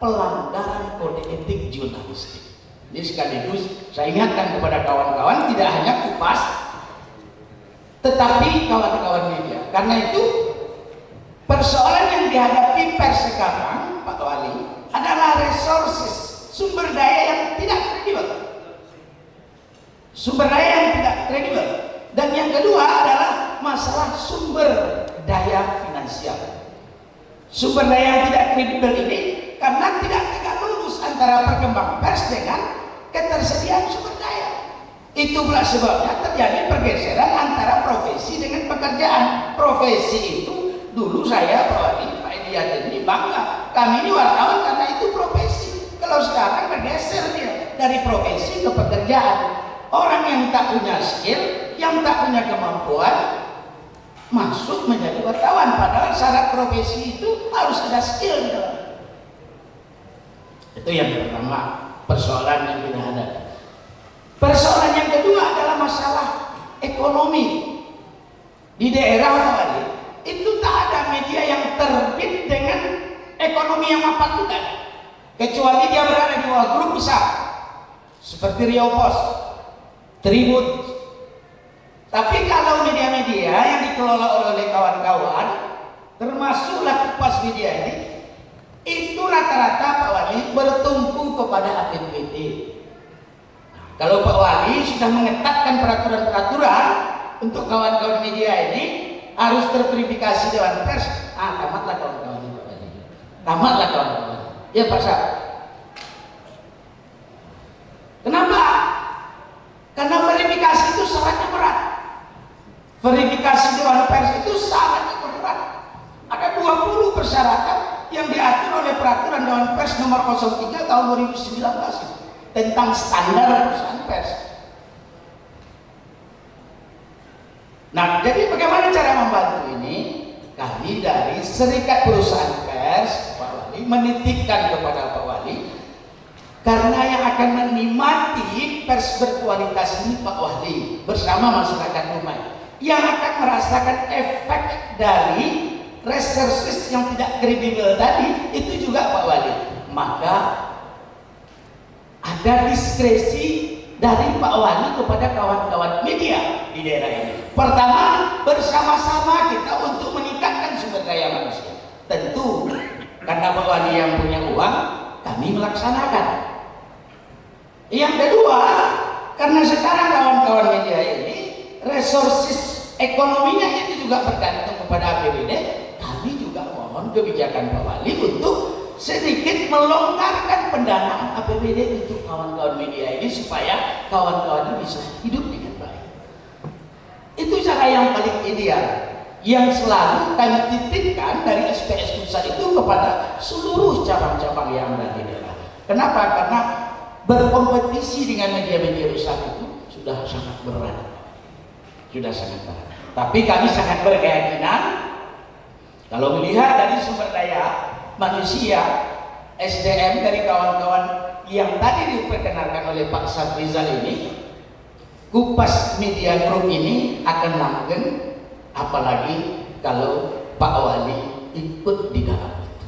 pelanggaran kode etik jurnalistik. Jadi sekaligus saya ingatkan kepada kawan-kawan, tidak hanya Kupas tetapi kawan-kawan media, karena itu persoalan yang dihadapi pers sekarang Pak Wali adalah resources, sumber daya yang tidak kredibel, sumber daya yang tidak kredibel. Dan yang kedua adalah masalah sumber daya finansial. Sumber daya yang tidak kredibel ini karena tidak tegak lurus antara perkembangan pers dengan ketersediaan sumber daya. Itu pula sebabnya terjadi pergeseran antara profesi dengan pekerjaan. Profesi itu dulu saya Pak Wali, Pak Ediat ini bangga, kami ini wartawan karena itu profesi. Kalau sekarang bergeser dia dari profesi ke pekerjaan. Orang yang tak punya skill, yang tak punya kemampuan masuk menjadi wartawan, padahal syarat profesi itu harus ada skill di dalam. Itu yang pertama, persoalan yang kita hadapi. Persoalan yang kedua adalah masalah ekonomi. Di daerah Wali itu tak ada media yang terbit dengan ekonomi yang mapan, tidak ada, kecuali dia berada di bawah grup besar seperti Riau Pos, Tribun. Tapi kalau media-media yang dikelola oleh kawan-kawan, termasuklah Kupas Media ini, itu rata-rata Pak Wali bertumpu kepada APBD. Nah, kalau Pak Wali sudah mengetatkan peraturan-peraturan untuk kawan-kawan media ini harus terverifikasi Dewan Pers, tamatlah kawan-kawan ini Pak Wali, tamatlah kawan-kawan. Ya Pak Syah. Kenapa? Karena verifikasi itu syaratnya berat. Verifikasi Dewan Pers itu syaratnya berat. Ada 20 persyaratan yang diatur oleh peraturan Dewan Pers nomor 03 tahun 2019 tentang standar perusahaan pers. Nah, jadi bagaimana cara membantu ini? Kami dari Serikat Perusahaan Pers, Pak Wali, menitipkan kepada Pak Wali, karena yang akan menikmati pers berkualitas ini Pak Wali bersama masyarakat Dumai, yang akan merasakan efek dari reservis yang tidak kredibel tadi itu juga Pak Wali. Maka ada diskresi dari Pak Wali kepada kawan-kawan media di daerah ini. Pertama, bersama-sama kita untuk meningkatkan sumber daya manusia. Tentu karena Pak Wali yang punya uang, kami melaksanakan. Yang kedua, karena sekarang kawan-kawan media ini resources ekonominya itu juga bergantung kepada APBD, kami juga mohon kebijakan Pak Wali untuk sedikit melonggarkan pendanaan APBD untuk kawan-kawan media ini supaya kawan-kawan ini bisa hidup dengan baik. Itu cara yang paling ideal, yang selalu kami titipkan dari SPS pusat itu kepada seluruh cabang-cabang yang ada di daerah. Kenapa? Karena berkompetisi dengan media-media besar itu sudah sangat berat. Sudah sangat berat. Tapi kami sangat berkeyakinan kalau melihat dari sumber daya manusia, SDM dari kawan-kawan yang tadi diperkenalkan oleh Pak Safrizal ini, Kupas Media Group ini akan langgeng, apalagi kalau Pak Wali ikut di dalam itu.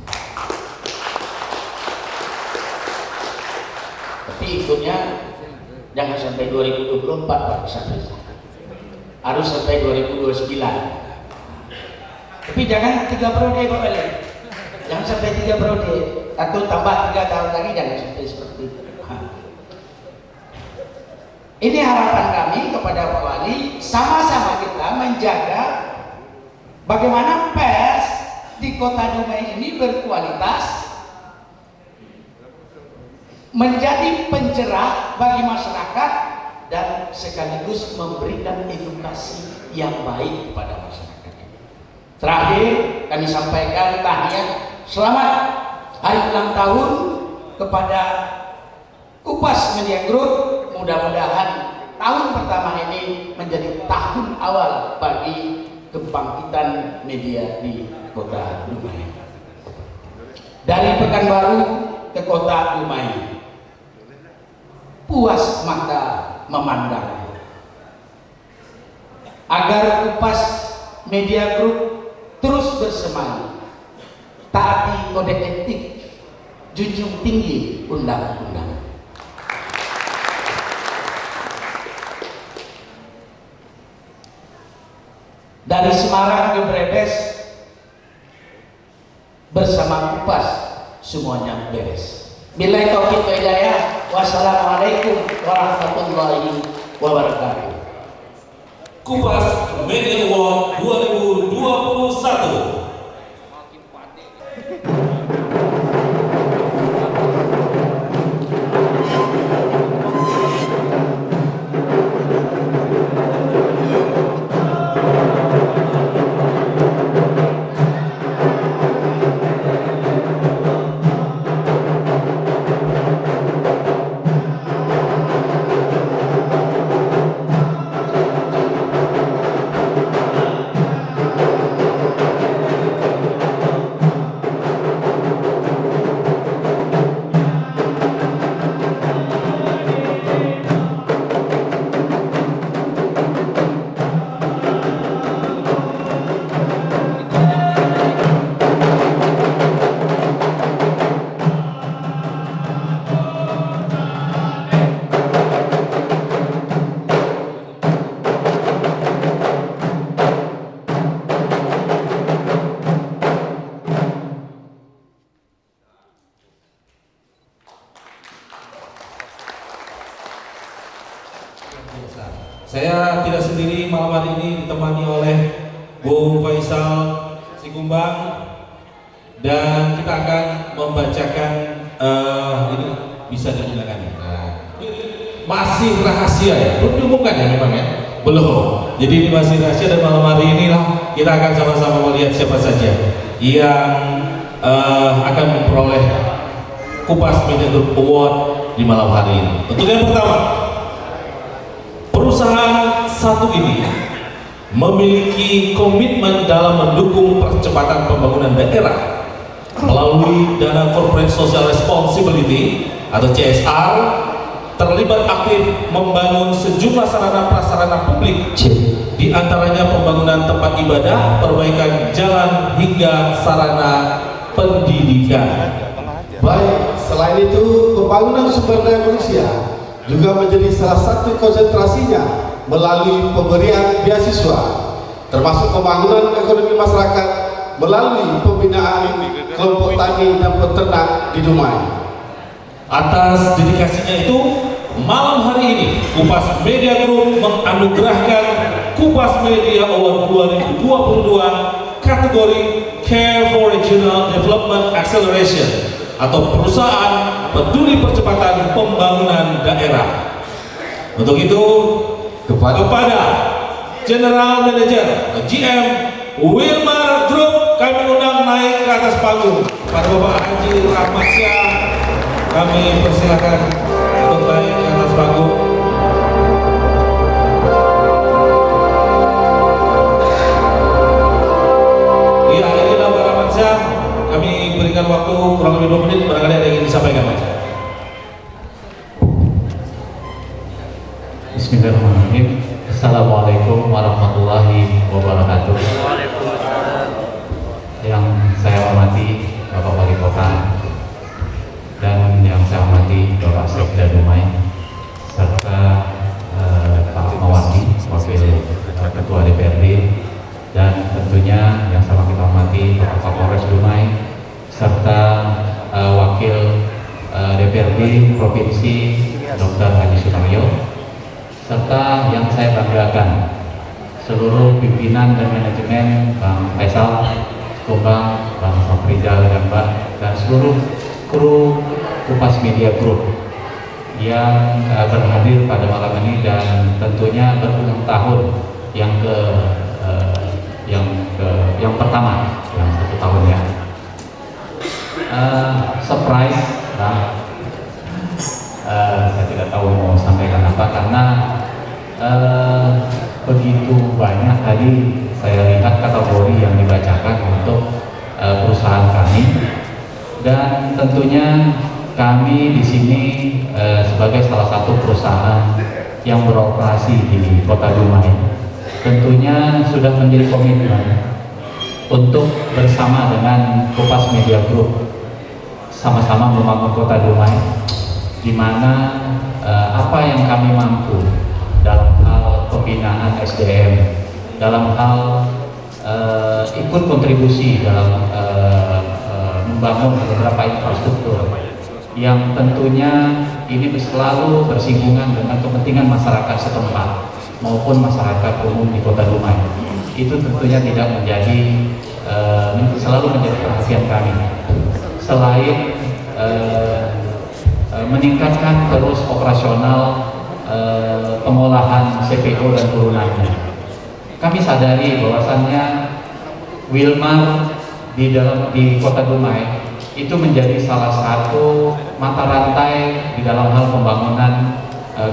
Tapi ikutnya jangan sampai 2024 Pak Safrizal, harus sampai 2029. Tapi jangan 3 periode Pak Wali, jangan sampai 3 periode atau tambah 3 tahun lagi, jangan sampai seperti itu. Ini harapan kami kepada Pak Wali, sama-sama kita menjaga bagaimana pers di Kota Dumai ini berkualitas, menjadi pencerah bagi masyarakat dan sekaligus memberikan edukasi yang baik kepada masyarakat. Terakhir kami sampaikan tahniah selamat hari ulang tahun kepada Kupas Media Group. Mudah-mudahan tahun pertama ini menjadi tahun awal bagi kebangkitan media di Kota Dumai. Dari Pekanbaru ke Kota Dumai, puas mata memandang. Agar Kupas Media Group terus bersemangat, taati kode etik, junjung tinggi undang-undang. Dari Semarang ke Brebes bersama Kupas semuanya beres. Billahi taufiq wal hidayah. Wassalamualaikum warahmatullahi wabarakatuh. Kupas Media Award 2021. Saya tidak sendiri malam hari ini, ditemani oleh Bung Faisal Sikumbang, dan kita akan membacakan ini bisa digunakan. Masih rahasia ya, belum diumumkan ya memang ya, belum. Jadi ini masih rahasia dan malam hari ini lah kita akan sama-sama melihat siapa saja yang akan memperoleh Kupas Media Group Award di malam hari ini. Untuk yang pertama, perusahaan satu ini memiliki komitmen dalam mendukung percepatan pembangunan daerah melalui dana Corporate Social Responsibility atau CSR, terlibat aktif membangun sejumlah sarana prasarana publik, di antaranya pembangunan tempat ibadah, perbaikan jalan hingga sarana pendidikan. Baik, selain itu pembangunan sumber daya manusia juga menjadi salah satu konsentrasinya melalui pemberian beasiswa, termasuk pembangunan ekonomi masyarakat melalui pembinaan kelompok tani dan peternak di Dumai. Atas dedikasinya itu, malam hari ini Kupas Media Group menganugerahkan Kupas Media Award 2022 kategori Care for Regional Development Acceleration atau perusahaan peduli percepatan pembangunan daerah. Untuk itu kepada General Manager atau GM Wilmar Group kami undang naik ke atas panggung. Pada Bapak Haji Rahmat Syah kami persilakan untuk naik ke atas panggung. Iya, inilah Bapak Rahmat Syah. Kami berikan waktu kurang lebih 2 menit. Barangkali ada yang ingin disampaikan, Mas. Bismillahirrahmanirrahim. Assalamualaikum warahmatullahi wabarakatuh. Yang saya hormati Bapak Wali Kota dan yang saya hormati Bapak Sekda Dumai serta Pak Mawati, Wakil Ketua DPRD, dan tentunya yang sama kita hormati Bapak Kapolres Dumai serta Wakil DPRD Provinsi Dr. Haji Sutaryo, serta yang saya banggakan seluruh pimpinan dan manajemen Bang Faisal, Kumbang, Bang Safrizal dan Mbak, dan seluruh kru Kupas Media Group yang berhadir pada malam ini, dan tentunya berulang tahun yang pertama, yang 1 tahun ya. Surprise, nah, saya tidak tahu mau sampaikan apa karena begitu banyak tadi saya lihat kategori yang dibacakan untuk perusahaan kami, dan tentunya kami di sini sebagai salah satu perusahaan yang beroperasi di Kota Dumai tentunya sudah menjadi komitmen untuk bersama dengan Kupas Media Group sama-sama membangun Kota Dumai, di mana apa yang kami mampu dalam hal pembinaan SDM, dalam hal ikut kontribusi dalam membangun beberapa infrastruktur yang tentunya ini selalu bersinggungan dengan kepentingan masyarakat setempat maupun masyarakat umum di Kota Dumai. Itu tentunya tidak menjadi selalu menjadi perhatian kami. Selain meningkatkan terus operasional pengolahan CPO dan turunannya, kami sadari bahwasannya Wilmar di Kota Dumai itu menjadi salah satu mata rantai di dalam hal pembangunan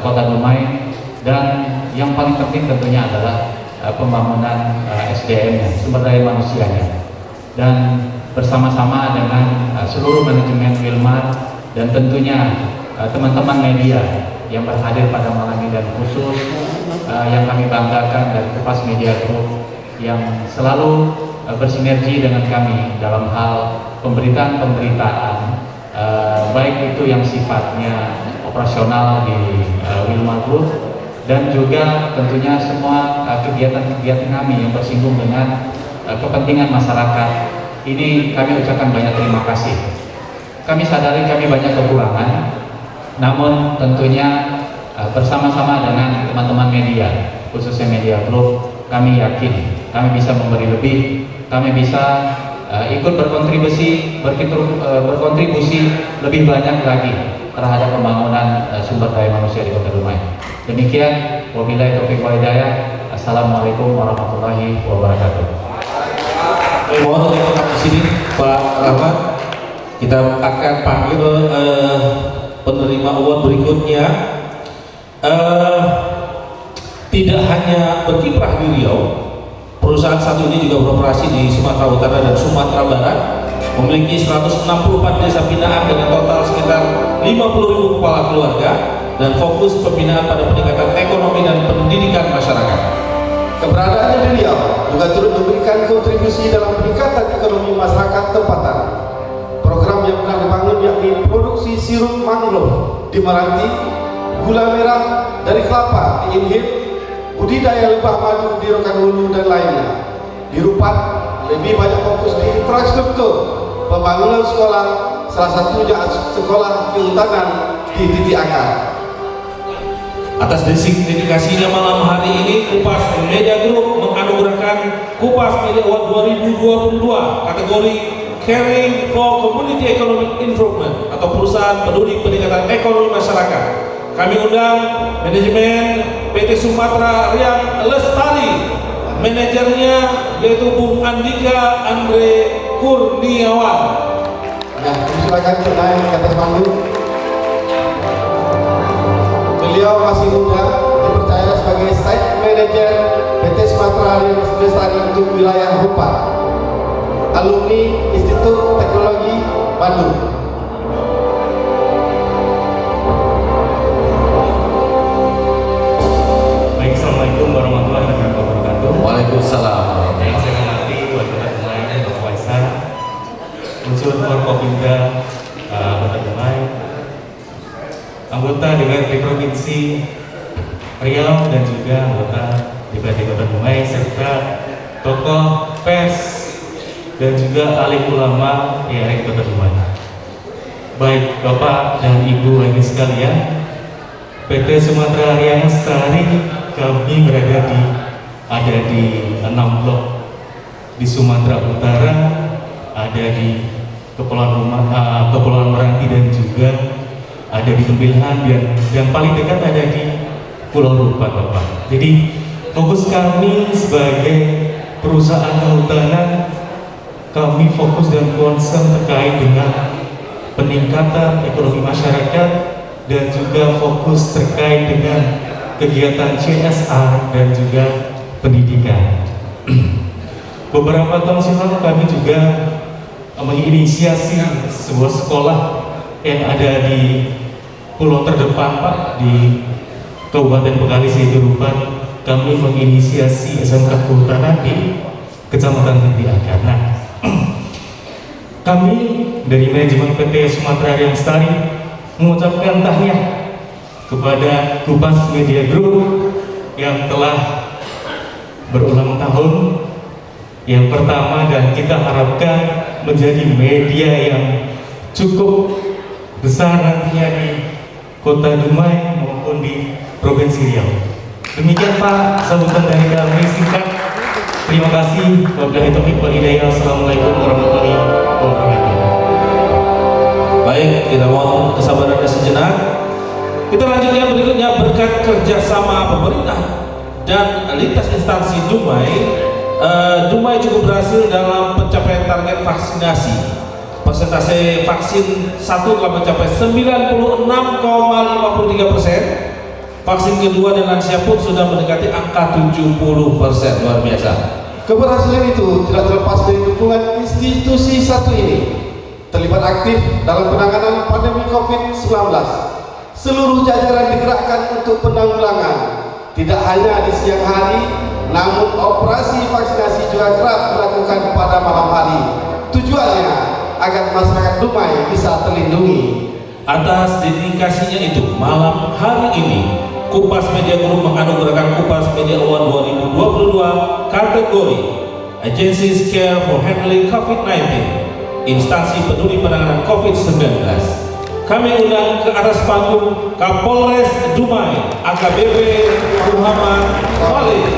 Kota Dumai, dan yang paling penting tentunya adalah pembangunan SDM-nya, sumber daya manusianya. Dan bersama-sama dengan seluruh manajemen Wilmar dan tentunya teman-teman media yang berhadir pada malam ini, dan khusus yang kami banggakan dari Kupas Media Group yang selalu bersinergi dengan kami dalam hal pemberitaan-pemberitaan baik itu yang sifatnya operasional di Wilmar Group, dan juga tentunya semua kegiatan-kegiatan kami yang bersinggung dengan kepentingan masyarakat. Ini kami ucapkan banyak terima kasih. Kami sadari kami banyak kekurangan, namun tentunya bersama-sama dengan teman-teman media, khususnya Media Group, kami yakin kami bisa memberi lebih, kami bisa ikut berkontribusi lebih banyak lagi terhadap pembangunan sumber daya manusia di Kota Dumai. Demikian, wabillahi taufiq wal hidayah. Assalamualaikum warahmatullahi wabarakatuh. Mohon untuk tetap di sini, Pak Rahmat. Kita akan panggil penerima award berikutnya. Tidak hanya berkiprah di Riau, perusahaan satu ini juga beroperasi di Sumatera Utara dan Sumatera Barat, memiliki 164 desa binaan dengan total sekitar 50.000 kepala keluarga, dan fokus pembinaan pada peningkatan ekonomi dan pendidikan masyarakat. Keberadaannya di Riau juga turut memberikan kontribusi dalam peningkatan ekonomi masyarakat tempatan. Program yang telah dibangun yakni produksi sirup mangrove di Meranti, gula merah dari kelapa di Inhil, budidaya lebah madu di Rokanhulu dan lainnya. Di Rupat lebih banyak fokus di infrastruktur, pembangunan sekolah, salah satunya sekolah kehutanan di titik akar. Atas dedikasinya malam hari ini, Kupas Media Group menganugerahkan Kupas Media Award 2022 kategori Caring for Community Economic Improvement atau perusahaan peduli peningkatan ekonomi masyarakat. Kami undang manajemen PT Sumatera Riang Lestari manajernya yaitu Bung Andika Andre Kurniawan. Ya, silakan untuk naik ke atas panggung. Beliau masih muda, dipercaya sebagai site manager PT Sumatera Lestari untuk wilayah Hupa, alumni Institut Teknologi Bandung. Baik, Assalamualaikum warahmatullahi wabarakatuh. Waalaikumsalam. Yang saya hormati Wali Kota Dumai, Bapak Waisan, unsur Forkopimda Kota Dumai, anggota DPRD Provinsi Riau dan juga anggota DPRD Kota Dumai, serta tokoh pers dan juga alim ulama yang Kota Dumai. Baik Bapak dan Ibu lagi sekalian, PT Sumatera Riau Lestari kami ada di 6 blok di Sumatera Utara, ada di Kepulauan Meranti dan juga ada di Tembilhan, dan yang paling dekat ada di Pulau Rupat, Bapak. Jadi fokus kami sebagai perusahaan kehutanan, kami fokus dan concern terkait dengan peningkatan ekonomi masyarakat dan juga fokus terkait dengan kegiatan CSR dan juga pendidikan. Beberapa tahun silam kami juga menginisiasi sebuah sekolah yang ada di pulau terdepan, Pak, di Kabupaten Bekalis, yaitu Rupan. Kami menginisiasi SMK Kehutanan di Kecamatan Tepi Akar. Nah, kami dari manajemen PT Sumatera Riau Lestari mengucapkan tahniah kepada Kupas Media Group yang telah berulang tahun yang pertama, dan kita harapkan menjadi media yang cukup besar nantinya di Kota Dumai maupun di Provinsi Riau. Demikian Pak, sambutan dari kami singkat. Terima kasih. Wabillahi taufiq wal hidayah. Assalamualaikum warahmatullahi wabarakatuh. Baik, kita mohon kesabarannya sejenak. Kita lanjut yang berikutnya. Berkat kerjasama pemerintah dan lintas instansi Dumai, Dumai cukup berhasil dalam pencapaian target vaksinasi. Persentase vaksin 1 telah mencapai 96,53%. Vaksin kedua dan lansia pun sudah mendekati angka 70%. Luar biasa. Keberhasilan itu tidak terlepas dari dukungan institusi satu ini, terlibat aktif dalam penanganan pandemi COVID-19. Seluruh jajaran digerakkan untuk penanggulangan, tidak hanya di siang hari, namun operasi vaksinasi juga kerap dilakukan pada malam hari. Tujuannya agar masyarakat Dumai bisa terlindungi. Atas dedikasinya itu, malam hari ini Kupas Media Group menganugerahkan Kupas Media Award 2022 kategori Agencies Care for Handling COVID-19, instansi peduli penanganan COVID-19. Kami undang ke atas panggung Kapolres Dumai AKBP Muhammad Khalid.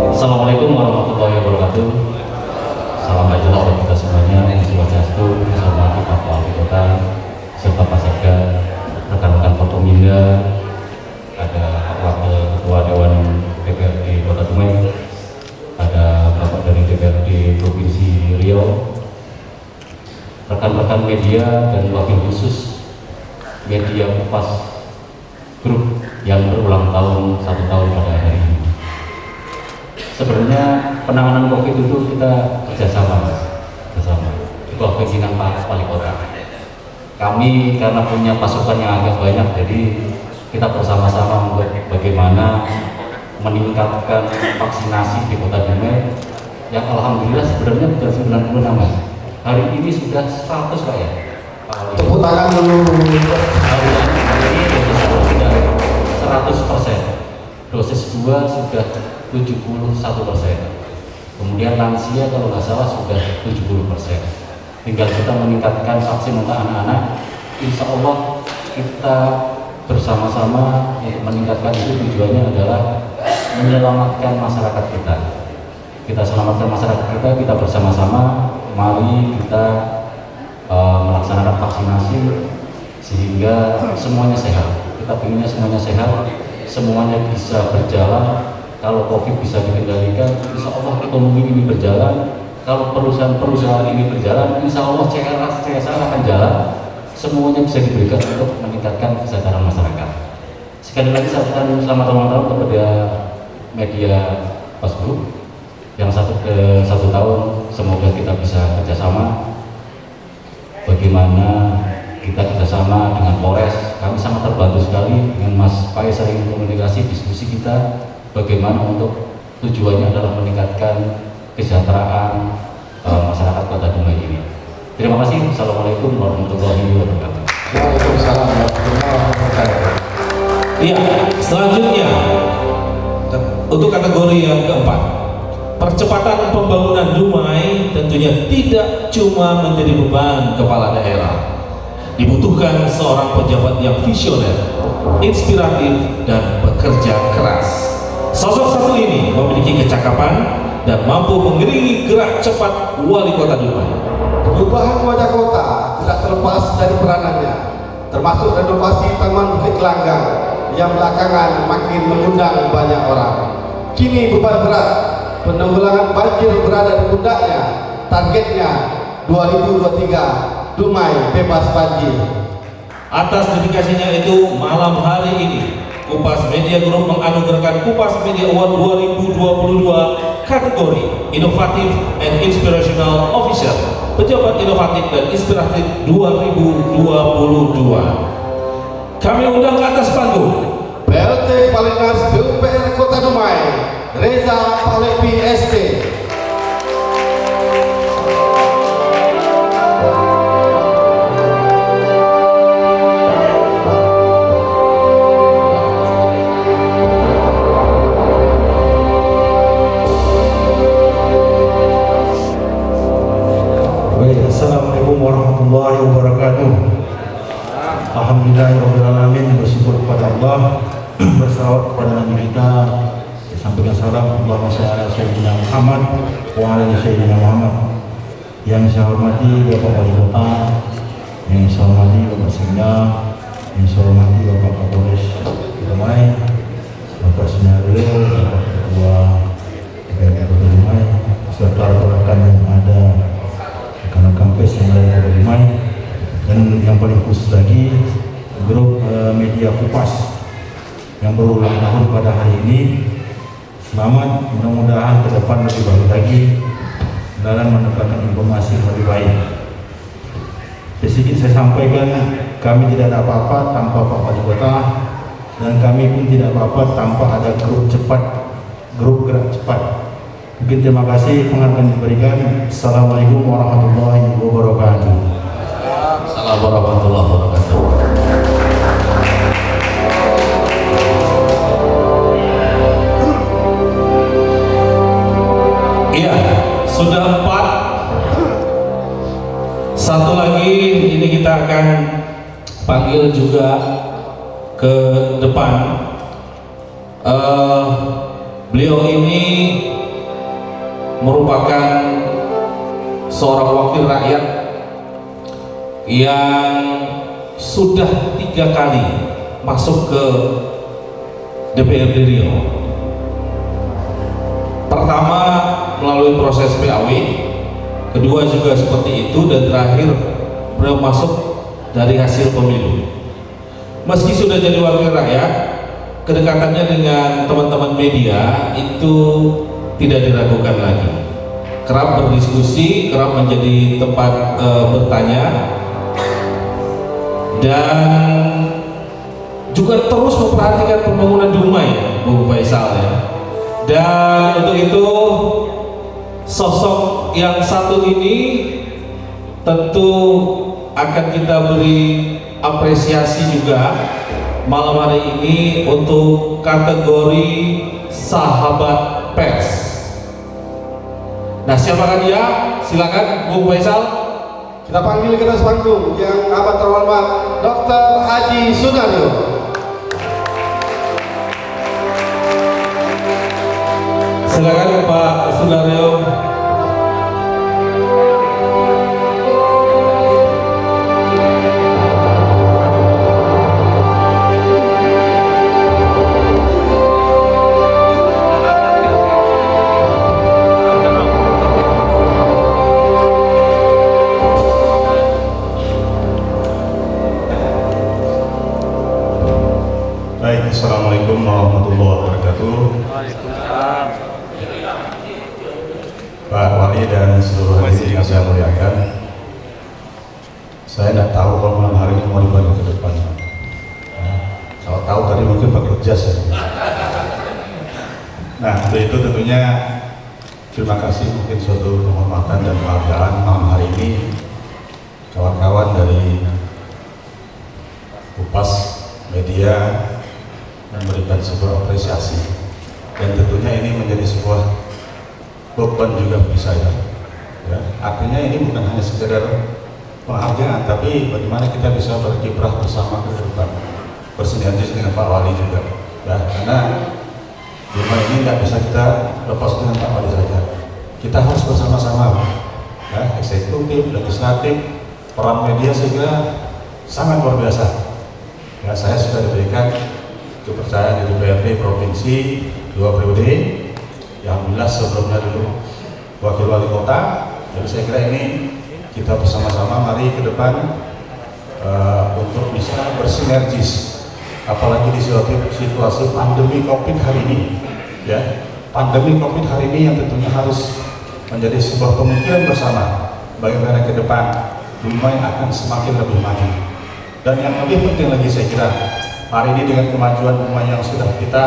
Assalamualaikum warahmatullahi wabarakatuh. Salam ajalah buat kita semuanya. Swastiastu, salam Pak Wali Kota, serta Pak Sekda, rekan-rekan Forkopimda, ada Pak Wakil Ketua Dewan DPRD Kota Dumai, ada Bapak dari DPRD Provinsi Riau, rekan-rekan media dan wakil khusus media Kupas Group yang berulang tahun 1 tahun pada hari ini. Sebenarnya penanganan COVID itu kita kerjasama, itu kepentingan Pak Wali Kota. Kami karena punya pasukan yang agak banyak, jadi kita bersama-sama membuat bagaimana meningkatkan vaksinasi di Kota Dumai, yang alhamdulillah sebenarnya sudah 96 Mas. Hari ini sudah 100 Pak ya. Tepuk tangan dulu. Hari ini dosis 1 sudah 100%, dosis 2 sudah 71%. Kemudian lansia kalau nggak salah sudah 70%. Tinggal kita meningkatkan vaksin untuk anak-anak. Insya Allah kita bersama-sama untuk meningkatkan itu, tujuannya adalah menyelamatkan masyarakat kita. kita selamatkan masyarakat kita bersama-sama. Mari kita melaksanakan vaksinasi sehingga semuanya sehat. Kita pengennya semuanya sehat, semuanya bisa berjalan. Kalau COVID bisa dikendalikan, insya Allah ekonomi ini berjalan. Kalau perusahaan-perusahaan ini berjalan, insya Allah CSR akan jalan. Semuanya bisa diberikan untuk meningkatkan kesadaran masyarakat. Sekali lagi saya ucapkan selamat ulang tahun kepada media Pas Group yang satu tahun. Semoga kita bisa kerjasama. Bagaimana kita kerjasama dengan Polres, kami sangat terbantu sekali dengan Mas Pai sering komunikasi diskusi kita. Bagaimana untuk tujuannya adalah meningkatkan kesejahteraan masyarakat Kota Dumai ini. Terima kasih. Assalamualaikum warahmatullahi wabarakatuh. Waalaikumsalam warahmatullahi wabarakatuh. Iya, selanjutnya untuk kategori yang keempat, percepatan pembangunan Dumai tentunya tidak cuma menjadi beban kepala daerah. Dibutuhkan seorang pejabat yang visioner, inspiratif, dan bekerja keras. Sosok satu ini memiliki kecakapan dan mampu mengiringi gerak cepat Wali Kota Dumai. Perubahan wajah kota tidak terlepas dari peranannya, termasuk renovasi Taman Bukit Gelanggang yang belakangan makin mengundang banyak orang. Kini beban berat penanggulangan banjir berada di pundaknya. Targetnya 2023 Dumai bebas banjir. Atas dedikasinya itu, malam hari ini Kupas Media Group menganugerahkan Kupas Media Award 2022 kategori Inovatif and Inspirational Officer, Pejabat Inovatif dan Inspiratif 2022. Kami undang ke atas panggung PLT Palingas PUPR Kota Dumai, Reza Palepi ST. Assalamualaikum warahmatullahi wabarakatuh. Alhamdulillahirrahmanirrahim. Bersyukur kepada Allah, bersalawat kepada Nabi kita, sampaikan salam Allahumma shalli ala sayyidina Muhammad wa ala ali sayyidina Muhammad. Yang saya hormati Bapak Wali Kota, yang saya hormati Bapak Sekda, yang saya hormati Bapak Kapolres Dumai, Bapak Senario, Bapak Ketua DPRD Kota Dumai, serta rekan-rekan yang ada karena kampus yang ada di Dumai, dan yang paling khusus lagi grup media Kupas yang berulang tahun pada hari ini. Selamat, mudah-mudahan ke depan lebih baik lagi dalam mendapatkan informasi yang lebih baik. Sedikit saya sampaikan, kami tidak ada apa-apa tanpa Pak Wali Kota, dan kami pun tidak apa-apa tanpa ada grup cepat, grup gerak cepat. Mungkin terima kasih penghargaan diberikan. Assalamualaikum warahmatullahi wabarakatuh. Assalamualaikum warahmatullahi wabarakatuh. Iya, sudah 4. Satu lagi ini kita akan panggil juga ke depan. Beliau ini merupakan seorang wakil rakyat yang sudah 3 kali masuk ke DPRD Riau. Pertama melalui proses PAW, kedua juga seperti itu, dan terakhir beliau masuk dari hasil pemilu. Meski sudah jadi wakil rakyat, kedekatannya dengan teman-teman media itu tidak diragukan lagi. Kerap berdiskusi, kerap menjadi tempat bertanya, dan juga terus memperhatikan pembangunan Dumai, Bu Faisal ya. Dan untuk itu sosok yang satu ini tentu akan kita beri apresiasi juga malam hari ini untuk kategori sahabat pers. Nah, siapakah dia? Silakan Bung Faisal. Kita panggil ke atas panggung yang amat terhormat Dr. Haji Sunario. Silakan Pak Sudaryo. Baik, Assalamualaikum warahmatullahi wabarakatuh. Pak Wali dan seluruh hadirin yang saya muliakan, saya tidak tahu kalau malam hari ini mau dibagi ke depan. Kalau tahu tadi mungkin pakai jas ya. Nah, untuk itu tentunya terima kasih, mungkin suatu penghormatan dan penghargaan malam hari ini kawan-kawan dari Kupas Media memberikan sebuah apresiasi, dan tentunya ini menjadi sebuah beban juga bagi saya. Ya, artinya ini bukan hanya sekedar penghargaan, tapi bagaimana kita bisa berkiprah bersama ke depan, bersinergis dengan Pak Wali juga. Ya, karena rumah ini nggak bisa kita lepas dengan Pak Wali saja. Kita harus bersama-sama, ya, eksekutif, legislatif, peran media, sehingga sangat luar biasa. Ya, saya sudah diberikan kepercayaan di DPRD Provinsi 2 periode. Alhamdulillah sebelumnya dulu wakil wali kota. Jadi saya kira ini kita bersama-sama mari ke depan untuk bisa bersinergis, apalagi di situasi pandemi COVID hari ini. Ya, pandemi COVID hari ini yang tentunya harus menjadi sebuah pemikiran bersama bagaimana ke depan Dumai akan semakin lebih maju. Dan yang lebih penting lagi saya kira, hari ini dengan kemajuan Dumai yang sudah kita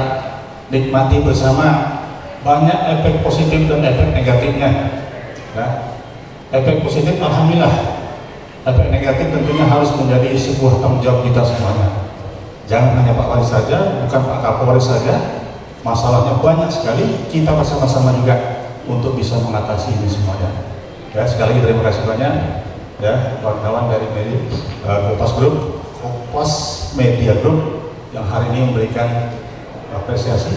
nikmati bersama, banyak efek positif dan efek negatifnya. Ya. Efek positif alhamdulillah, efek negatif tentunya harus menjadi sebuah tanggung jawab kita semuanya. Jangan hanya Pak Wali saja, bukan Pak Kapolri saja, masalahnya banyak sekali, kita bersama-sama juga untuk bisa mengatasi ini semuanya. Ya, sekali lagi terima kasih banyak ya kawan-kawan dari Kupas Media Group yang hari ini memberikan apresiasi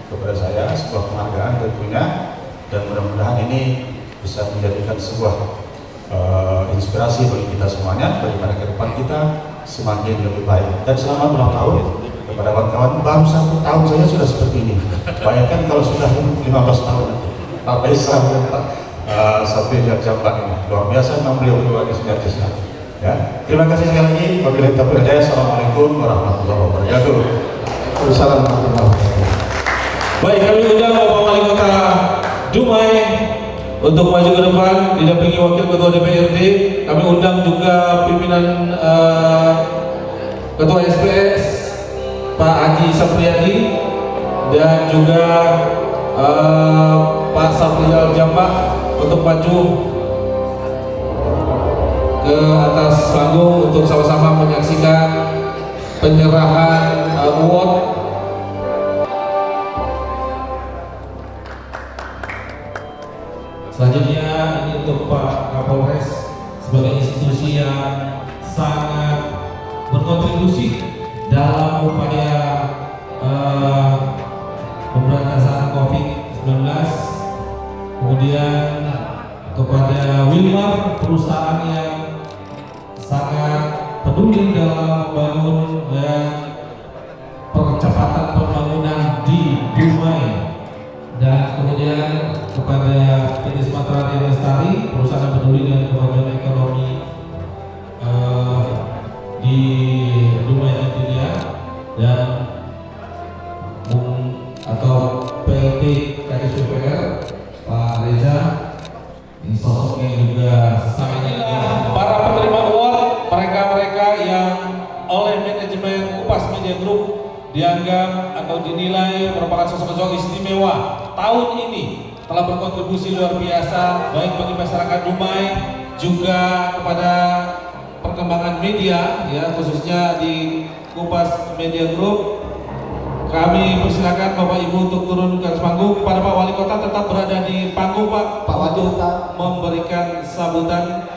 kepada saya, sebuah penghargaan tentunya, dan mudah-mudahan ini bisa menjadikan sebuah inspirasi bagi kita semuanya, bagaimana ke depan kita semakin lebih baik. Dan selamat ulang tahun kepada kawan-kawan. Baru 1 tahun saya sudah seperti ini, bayangkan kalau sudah 15 tahun Pak Faisal dan Pak Safri Jambak ini luar biasa, memang beliau berdua di sinergisnya. Ya, terima kasih sekali lagi. Wabillahi taufiq wal hidayah. Assalamualaikum warahmatullahi wabarakatuh. Assalamualaikum warahmatullahi wabarakatuh. Baik, kami undang Bapak Wali Kota Dumai untuk maju ke depan didampingi Wakil Ketua DPRD. Kami undang juga pimpinan Ketua SPS Pak Haji Sapriyadi dan juga Pak Safrizal Jambak untuk maju ke atas panggung untuk sama-sama menyaksikan penyerahan award. Selanjutnya ini untuk Pak Kapolres sebagai institusi yang sangat berkontribusi dalam upaya pemberantasan COVID-19. Kemudian kepada Wilmar, perusahaan yang sangat peduli dalam membangun percepatan pembangunan di Dumai. Dan kemudian kepada PT Sumatera Ria Lestari, perusahaan yang peduli dengan kemajuan ekonomi di Dumai tentunya, dan atau PLT KSPPR Pak Reza, ini sosoknya juga sangat. Para penerima award, mereka-mereka yang oleh manajemen Kupas Media Group dianggap atau dinilai merupakan sosok-sosok istimewa tahun ini, telah berkontribusi luar biasa baik bagi masyarakat Dumai juga kepada perkembangan media, ya khususnya di Kupas Media Group. Kami persilakan Bapak Ibu untuk turun ke atas panggung. Kepada Pak Wali Kota tetap berada di panggung Pak untuk memberikan sambutan.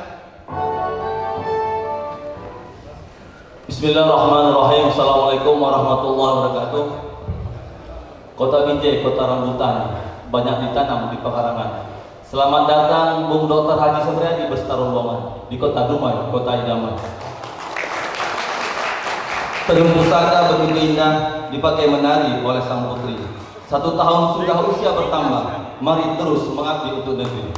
Bismillahirrahmanirrahim. Assalamualaikum warahmatullahi wabarakatuh. Kota Binjai, kota rambutan. banyak ditanam di pekarangan. Selamat datang Bung Dr. Haji Supriyadi beserta rombongan di Kota Dumai, Kota Idaman. Tenun pusaka begitu indah dipakai menari oleh sang putri. 1 tahun sudah usia bertambah, mari terus mengabdi untuk negeri.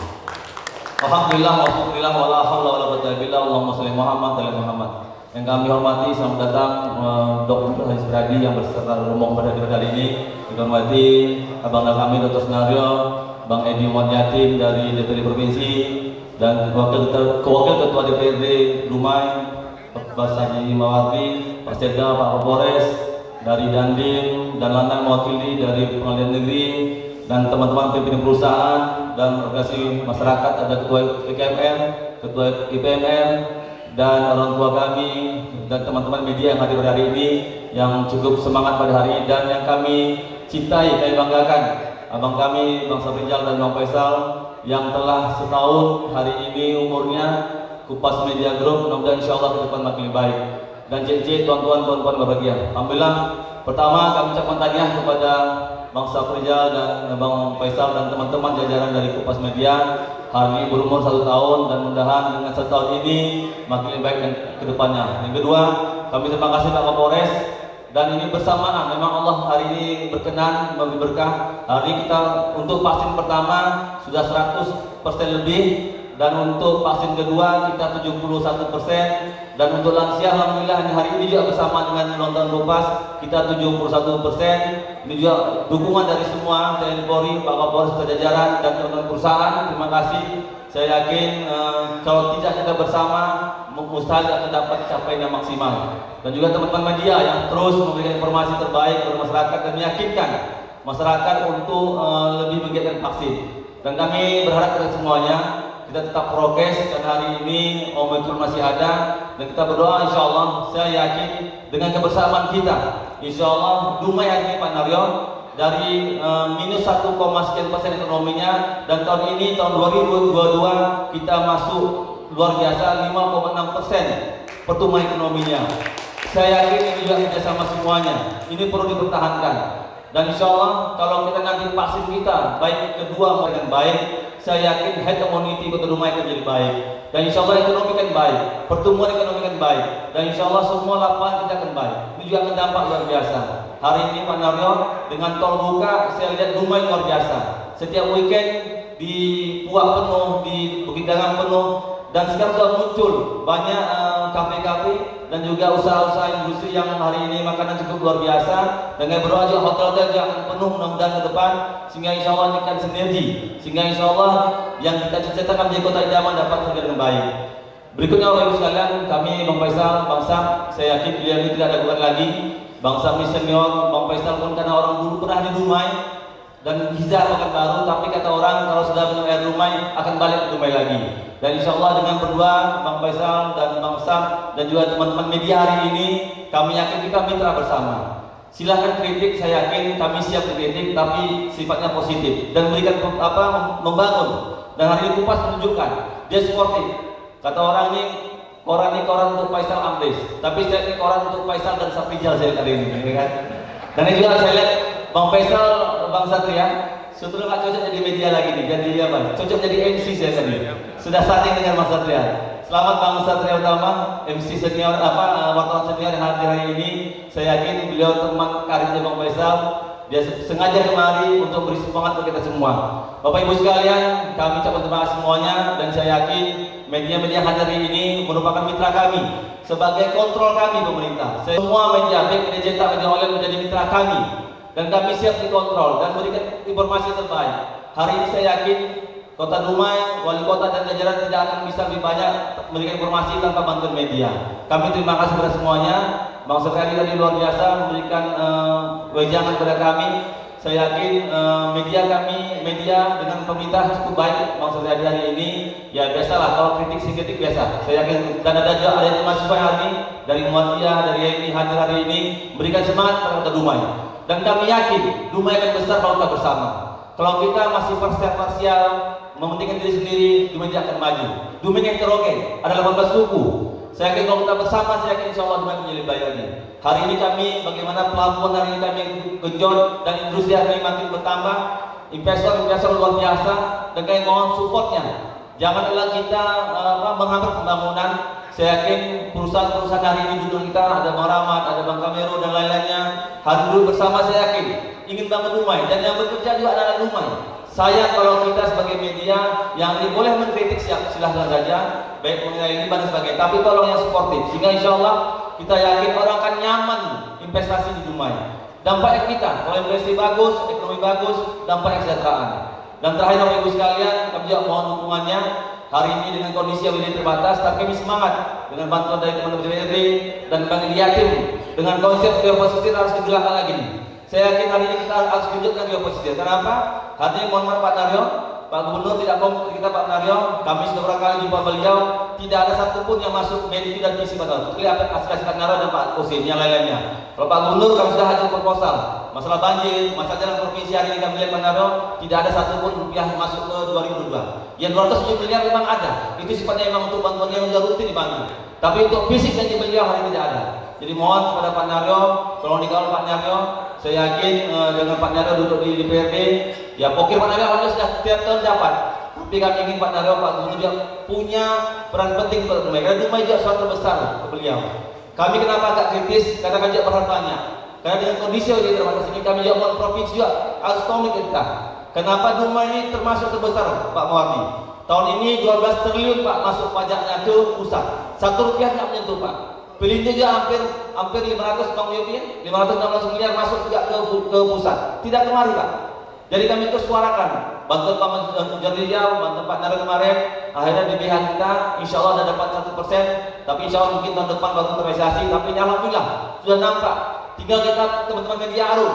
Alhamdulillah, wassallallahu wala haula wala quwwata illa billah, Allahumma shalli Muhammad wa Muhammad. Yang kami hormati, selamat datang Dr. Haji Supriyadi yang beserta rombongan pada hari ini. Kita hormati abang kami Dr. Senario, Bang Edi Muhammad Yatim dari DPRD Provinsi, dan Wakil Ketua DPRD Dumai, Pak Haji Mawati, Pak Sekda, Pak Kapolres dari Dandim dan Lanang mewakili dari Pengadilan Negeri, dan teman-teman pimpinan perusahaan dan organisasi masyarakat, ada Ketua IKMR, Ketua IPMR, dan orang tua kami dan teman-teman media yang hadir pada hari ini yang cukup semangat pada hari ini dan yang kami cintai, kami banggakan. Abang kami, Bang Safrizal dan Bang Faisal yang telah setahun hari ini umurnya Kupas Media Group, mudah-mudahan insya Allah ke depan makin baik. Dan cek tuan-tuan berbahagia. Alhamdulillah, pertama kami ucapkan tahniah kepada Bang Safrizal dan Bang Faisal dan teman-teman jajaran dari Kupas Media. Hari ini berumur 1 tahun dan mudah-mudahan dengan 1 tahun ini makin baik dan ke depannya. Yang kedua, kami terima kasih Pak Kapolres. Dan ini bersamaan, memang Allah hari ini berkenan memberi berkah. Hari kita untuk vaksin pertama sudah 100% lebih, dan untuk vaksin kedua kita 71%, dan untuk lansia alhamdulillah hari ini juga bersama dengan nonton Kupas kita 71%. Ini juga dukungan dari semua TNI Polri, Pak Kapolres, jajaran dan teman-teman perusahaan. Terima kasih. Saya yakin kalau tidak kita bersama mustahil akan dapat capaian yang maksimal. Dan juga teman-teman media yang terus memberikan informasi terbaik kepada masyarakat dan meyakinkan masyarakat untuk lebih menggiatkan vaksin. Dan kami berharap kepada semuanya kita tetap prokes, dan hari ini Omikron masih ada, dan kita berdoa insya Allah. Saya yakin dengan kebersamaan kita, insya Allah Dumai hari ini Pak Naryo dari minus 1,sekian% ekonominya, dan tahun ini tahun 2022 kita masuk luar biasa 5,6% pertumbuhan ekonominya. Saya yakin ini juga kerjasama semuanya, ini perlu dipertahankan. Dan insya Allah kalau kita nanti vaksin kita baik kedua maupun baik, saya yakin head immunity Kota Dumai akan menjadi baik, dan insya Allah ekonomi kan baik, pertumbuhan ekonomi kan baik, dan insya Allah semua lapangan kita akan baik. Ini juga akan dampak luar biasa. Hari ini Pak Naryo dengan tol buka, saya lihat Dumai luar biasa. Setiap weekend di Puak penuh, di Bukit Dalam penuh, dan sekarang sudah muncul banyak kafe-kafe dan juga usaha-usaha industri yang hari ini makanan cukup luar biasa. Dengan berdoa juga hotel-hotel juga akan penuh mudah-mudahan ke depan, sehingga insya Allah ini akan sinergi, sehingga insya Allah yang kita cita-citakan menjadi Kota Idaman dapat terjadi dengan baik. Berikutnya Bapak Ibu sekalian, kami Bang Faisal, Bang Sam, saya yakin beliau ini tidak ada bukan lagi. Bang Sam ini senior, Bang Faisal pun karena orang dulu pernah di Dumai dan hijrah akan baru, tapi kata orang kalau sudah minum air Dumai akan balik ke Dumai lagi. Dan insya Allah dengan berdua Bang Faisal dan Bang Sam dan juga teman-teman media hari ini, kami yakin kita mitra bersama. Silahkan kritik, saya yakin kami siap kritik, tapi sifatnya positif dan memberikan membangun. Dan hari ini Kupas menunjukkan dia sportif. Kata orang ini koran untuk Faisal Amdes, tapi saya ini koran untuk Faisal dan Safrizal saya hari ini, kan? Dan ini juga saya lihat Bang Faisal, Bang Satria, sebetulnya nggak cocok jadi media lagi nih, jadi apa? Cocok jadi MC saya tadi. Sudah saling dengan Mas Satria. Selamat Bang Satria Utama, MC senior wartawan senior yang hadir hari ini. Saya yakin beliau teman karibnya Bang Faisal. Dia sengaja kemari untuk beri semangat untuk kita semua. Bapak Ibu sekalian, kami ucapkan terima kasih semuanya, dan saya yakin media-media hadir ini merupakan mitra kami sebagai kontrol kami pemerintah. Semua media, baik media cetak, media online menjadi mitra kami, dan kami siap dikontrol dan memberikan informasi terbaik. Hari ini saya yakin Kota Dumai, wali kota dan jajaran tidak akan bisa lebih banyak memberikan informasi tanpa bantuan media. Kami terima kasih kepada semuanya. Bang Sekali tadi luar biasa memberikan wejangan kepada kami. Saya yakin media dengan pemerintah cukup baik. Bang Sekali hari ini, ya biasalah kalau kritik biasa. Saya yakin dan ada juga ada mahasiswa hari ini dari Muhammadiyah, dari YMI hadir hari ini memberikan semangat kepada Kota Dumai. Dan kami yakin Dumai akan besar kalau kita bersama. Kalau kita masih parsial, mementingkan diri sendiri, Dumai tidak akan maju. Dumai yang heterogen, ada 18 suku. Saya yakin kalau kita bersama, saya yakin insya Allah Dumai menjadi baik lagi. Hari ini kami, bagaimana pelabuhan hari ini kami genjot dan industri hari ini makin bertambah. investor-investor luar biasa, dan kami mohon supportnya. Janganlah kita menghambat pembangunan. Saya yakin perusahaan-perusahaan hari ini duduk kita, ada Bang Rahmat, ada Bang Kamero dan lain-lainnya, hadir bersama. Saya yakin ingin bangun Dumai, dan yang bekerja juga adalah Dumai. Saya kalau kita sebagai media yang ini boleh mengkritik silahkan saja, baik mengenai riba dan sebagainya, tapi tolong yang sportif, sehingga insya Allah kita yakin orang akan nyaman investasi di Dumai. Dampaknya kita, kalau investasi bagus, ekonomi bagus, dampaknya kesejahteraan. Dan terakhir Bapak Ibu sekalian, kami juga mohon dukungannya. Hari ini dengan kondisi yang lebih terbatas, tapi kami semangat dengan bantuan dari teman-teman DPRD dan Bank Yatim dengan konsep geoposisi harus digerakkan lagi nih. Saya yakin hari ini kita harus tunjukkan geoposisi. Kenapa? Hari ini mohon maaf Pak Naryo, Pak Gubernur tidak komplain kita Pak Naryo, kami sudah beberapa kali jumpa beliau, tidak ada satupun yang masuk medis dan visi Pak Naryo. Kelihatan aspirasi Pak Naryo dan Pak Kosim yang lain-lainnya. Kalau Pak Gubernur kami sudah hadir proposal, masalah banjir, masalah jalan provinsi hari ini kami lihat Pak Naryo, tidak ada satupun rupiah masuk ke 2022. Yang 207 miliar memang ada, itu sifatnya memang untuk bantuan yang sudah rutin dibantu. Tapi untuk fisik janji beliau hari ini tidak ada. Jadi mohon kepada Pak Naryo, tolong dikawal Pak Naryo. Saya yakin dengan Pak Naryo duduk di DPRD, ya pokir Pak Naryo alhamdulillah sudah tiap tahun dapat. Tapi kami ingin Pak Naryo, Pak Gubernur juga punya peran penting untuk Dumai. Karena Dumai juga suatu besar ke beliau. Kami kenapa agak kritis? Karena kami juga berharap banyak. Karena dengan kondisi yang terbatas ini, kami juga mau provinsi juga harus komit kita. Kenapa Dumai ini termasuk terbesar Pak Mawardi? Tahun ini 12 triliun Pak masuk pajaknya ke pusat. 1 rupiah tidak menyentuh Pak. Pelindo juga hampir 500 Bang Yopi, 516 miliar masuk juga ke pusat. Tidak kemari Pak. Jadi kami terus suarakan. Bantuan Pak Jardijau, bantuan Pak Naryo kemarin, akhirnya DBH kita insya Allah sudah dapat 1%. Tapi insya Allah mungkin tahun depan baru terrealisasi. Tapi alhamdulillah sudah nampak. Tinggal kita teman-teman media ayo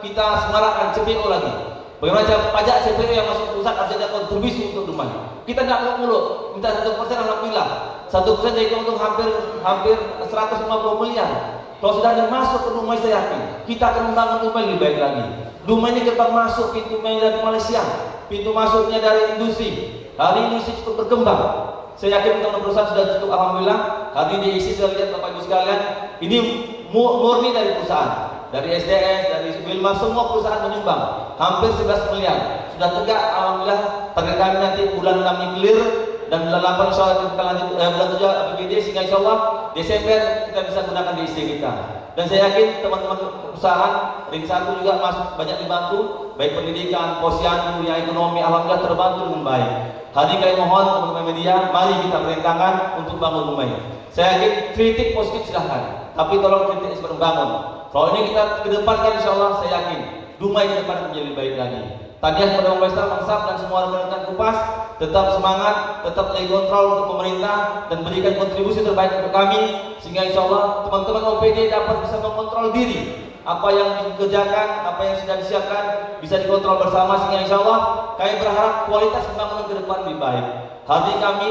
kita semarakkan CPO lagi. Bagaimana cara pajak CPO yang masuk pusat harus ada kontribusi untuk Dumai. Kita tidak muluk, minta 1%, alhamdulillah. 1% jadi untung hampir 150 miliar. Kalau sudah ada masuk ke Dumai, saya yakin kita akan membangun Dumai lebih baik lagi. Dumai ini gerbang masuk, pintu dari Malaysia, pintu masuknya dari industri. Hari industri cukup berkembang. Saya yakin teman-teman perusahaan sudah cukup, alhamdulillah. Hari ini diisi, saya lihat Bapak Ibu sekalian, ini murni dari perusahaan. Dari SDS, dari Wilmar, semua perusahaan menyumbang hampir 11 miliar. Sudah tegak, alhamdulillah. Target kami nanti bulan 6 ini clear, dan bulan 8 insya Allah kita lanjut bulan 7 APBD, sehingga insya Allah Desember kita bisa gunakan DIC kita. Dan saya yakin teman-teman perusahaan Ring 1 juga masuk banyak dibantu, baik pendidikan, posyandu, yang ekonomi, alhamdulillah terbantu dengan baik. Hari ini kami mohon teman-teman media, mari kita perintahkan untuk bangun Dumai. Saya yakin kritik positif silahkan, tapi tolong kritik sebelum bangun. Kalau ini kita kedepankan, insya Allah saya yakin Dumai ke depan menjadi lebih baik lagi. Tadinya kepada Bang Mangsap dan semua rekan-rekan Kupas, tetap semangat, tetap lagi kontrol untuk pemerintah dan berikan kontribusi terbaik untuk kami, sehingga insya Allah teman-teman OPD dapat bisa mengontrol diri. Apa yang dikerjakan, apa yang sudah disiapkan bisa dikontrol bersama, sehingga insya Allah kami berharap kualitas pembangunan ke depan lebih baik. Hari ini kami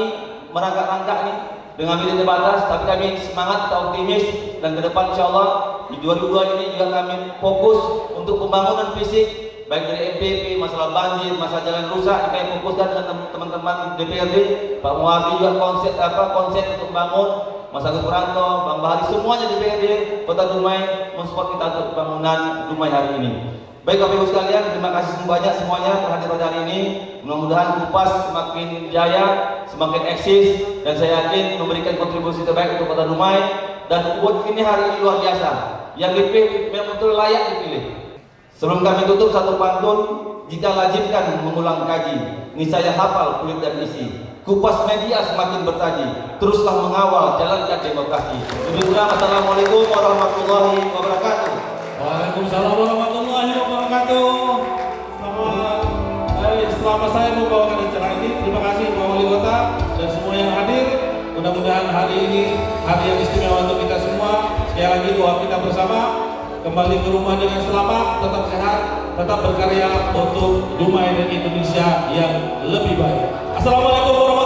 merangkak-rangkak nih dengan bilik terbatas, tapi kami semangat, kita optimis, dan ke depan insya Allah di 2002 ini juga kami fokus untuk pembangunan fisik, baik dari MPP, masalah banjir, masalah jalan rusak, kami fokuskan dengan teman-teman DPRD, Pak Muwardi juga konsep untuk membangun, Mas Agus Puranto, Bang Bahari, semuanya DPRD Kota Dumai mensupport kita untuk pembangunan Dumai hari ini. Baik Bapak Ibu sekalian, terima kasih banyak semuanya terhadir pada hari ini. Mudah-mudahan Kupas semakin jaya, semakin eksis, dan saya yakin memberikan kontribusi terbaik untuk Kota Dumai. Dan buat ini hari ini luar biasa. Yang dipilih memang betul layak dipilih. Sebelum kami tutup, satu pantun, jika lazimkan mengulang kaji, niscaya hafal kulit dan isi. Kupas Media semakin bertaji, teruslah mengawal jalankan demokrasi. Demikian, assalamualaikum warahmatullahi wabarakatuh. Waalaikumsalam warahmatullahi wabarakatuh. Selama saya membawakan acara ini, terima kasih Pak Wali Kota dan semua yang hadir. Mudah-mudahan hari ini hari yang istimewa untuk kita semua. Sekali lagi doa kita bersama, kembali ke rumah dengan selamat, tetap sehat, tetap berkarya untuk Dumai dan Indonesia yang lebih baik. Assalamualaikum warahmatullahi wabarakatuh.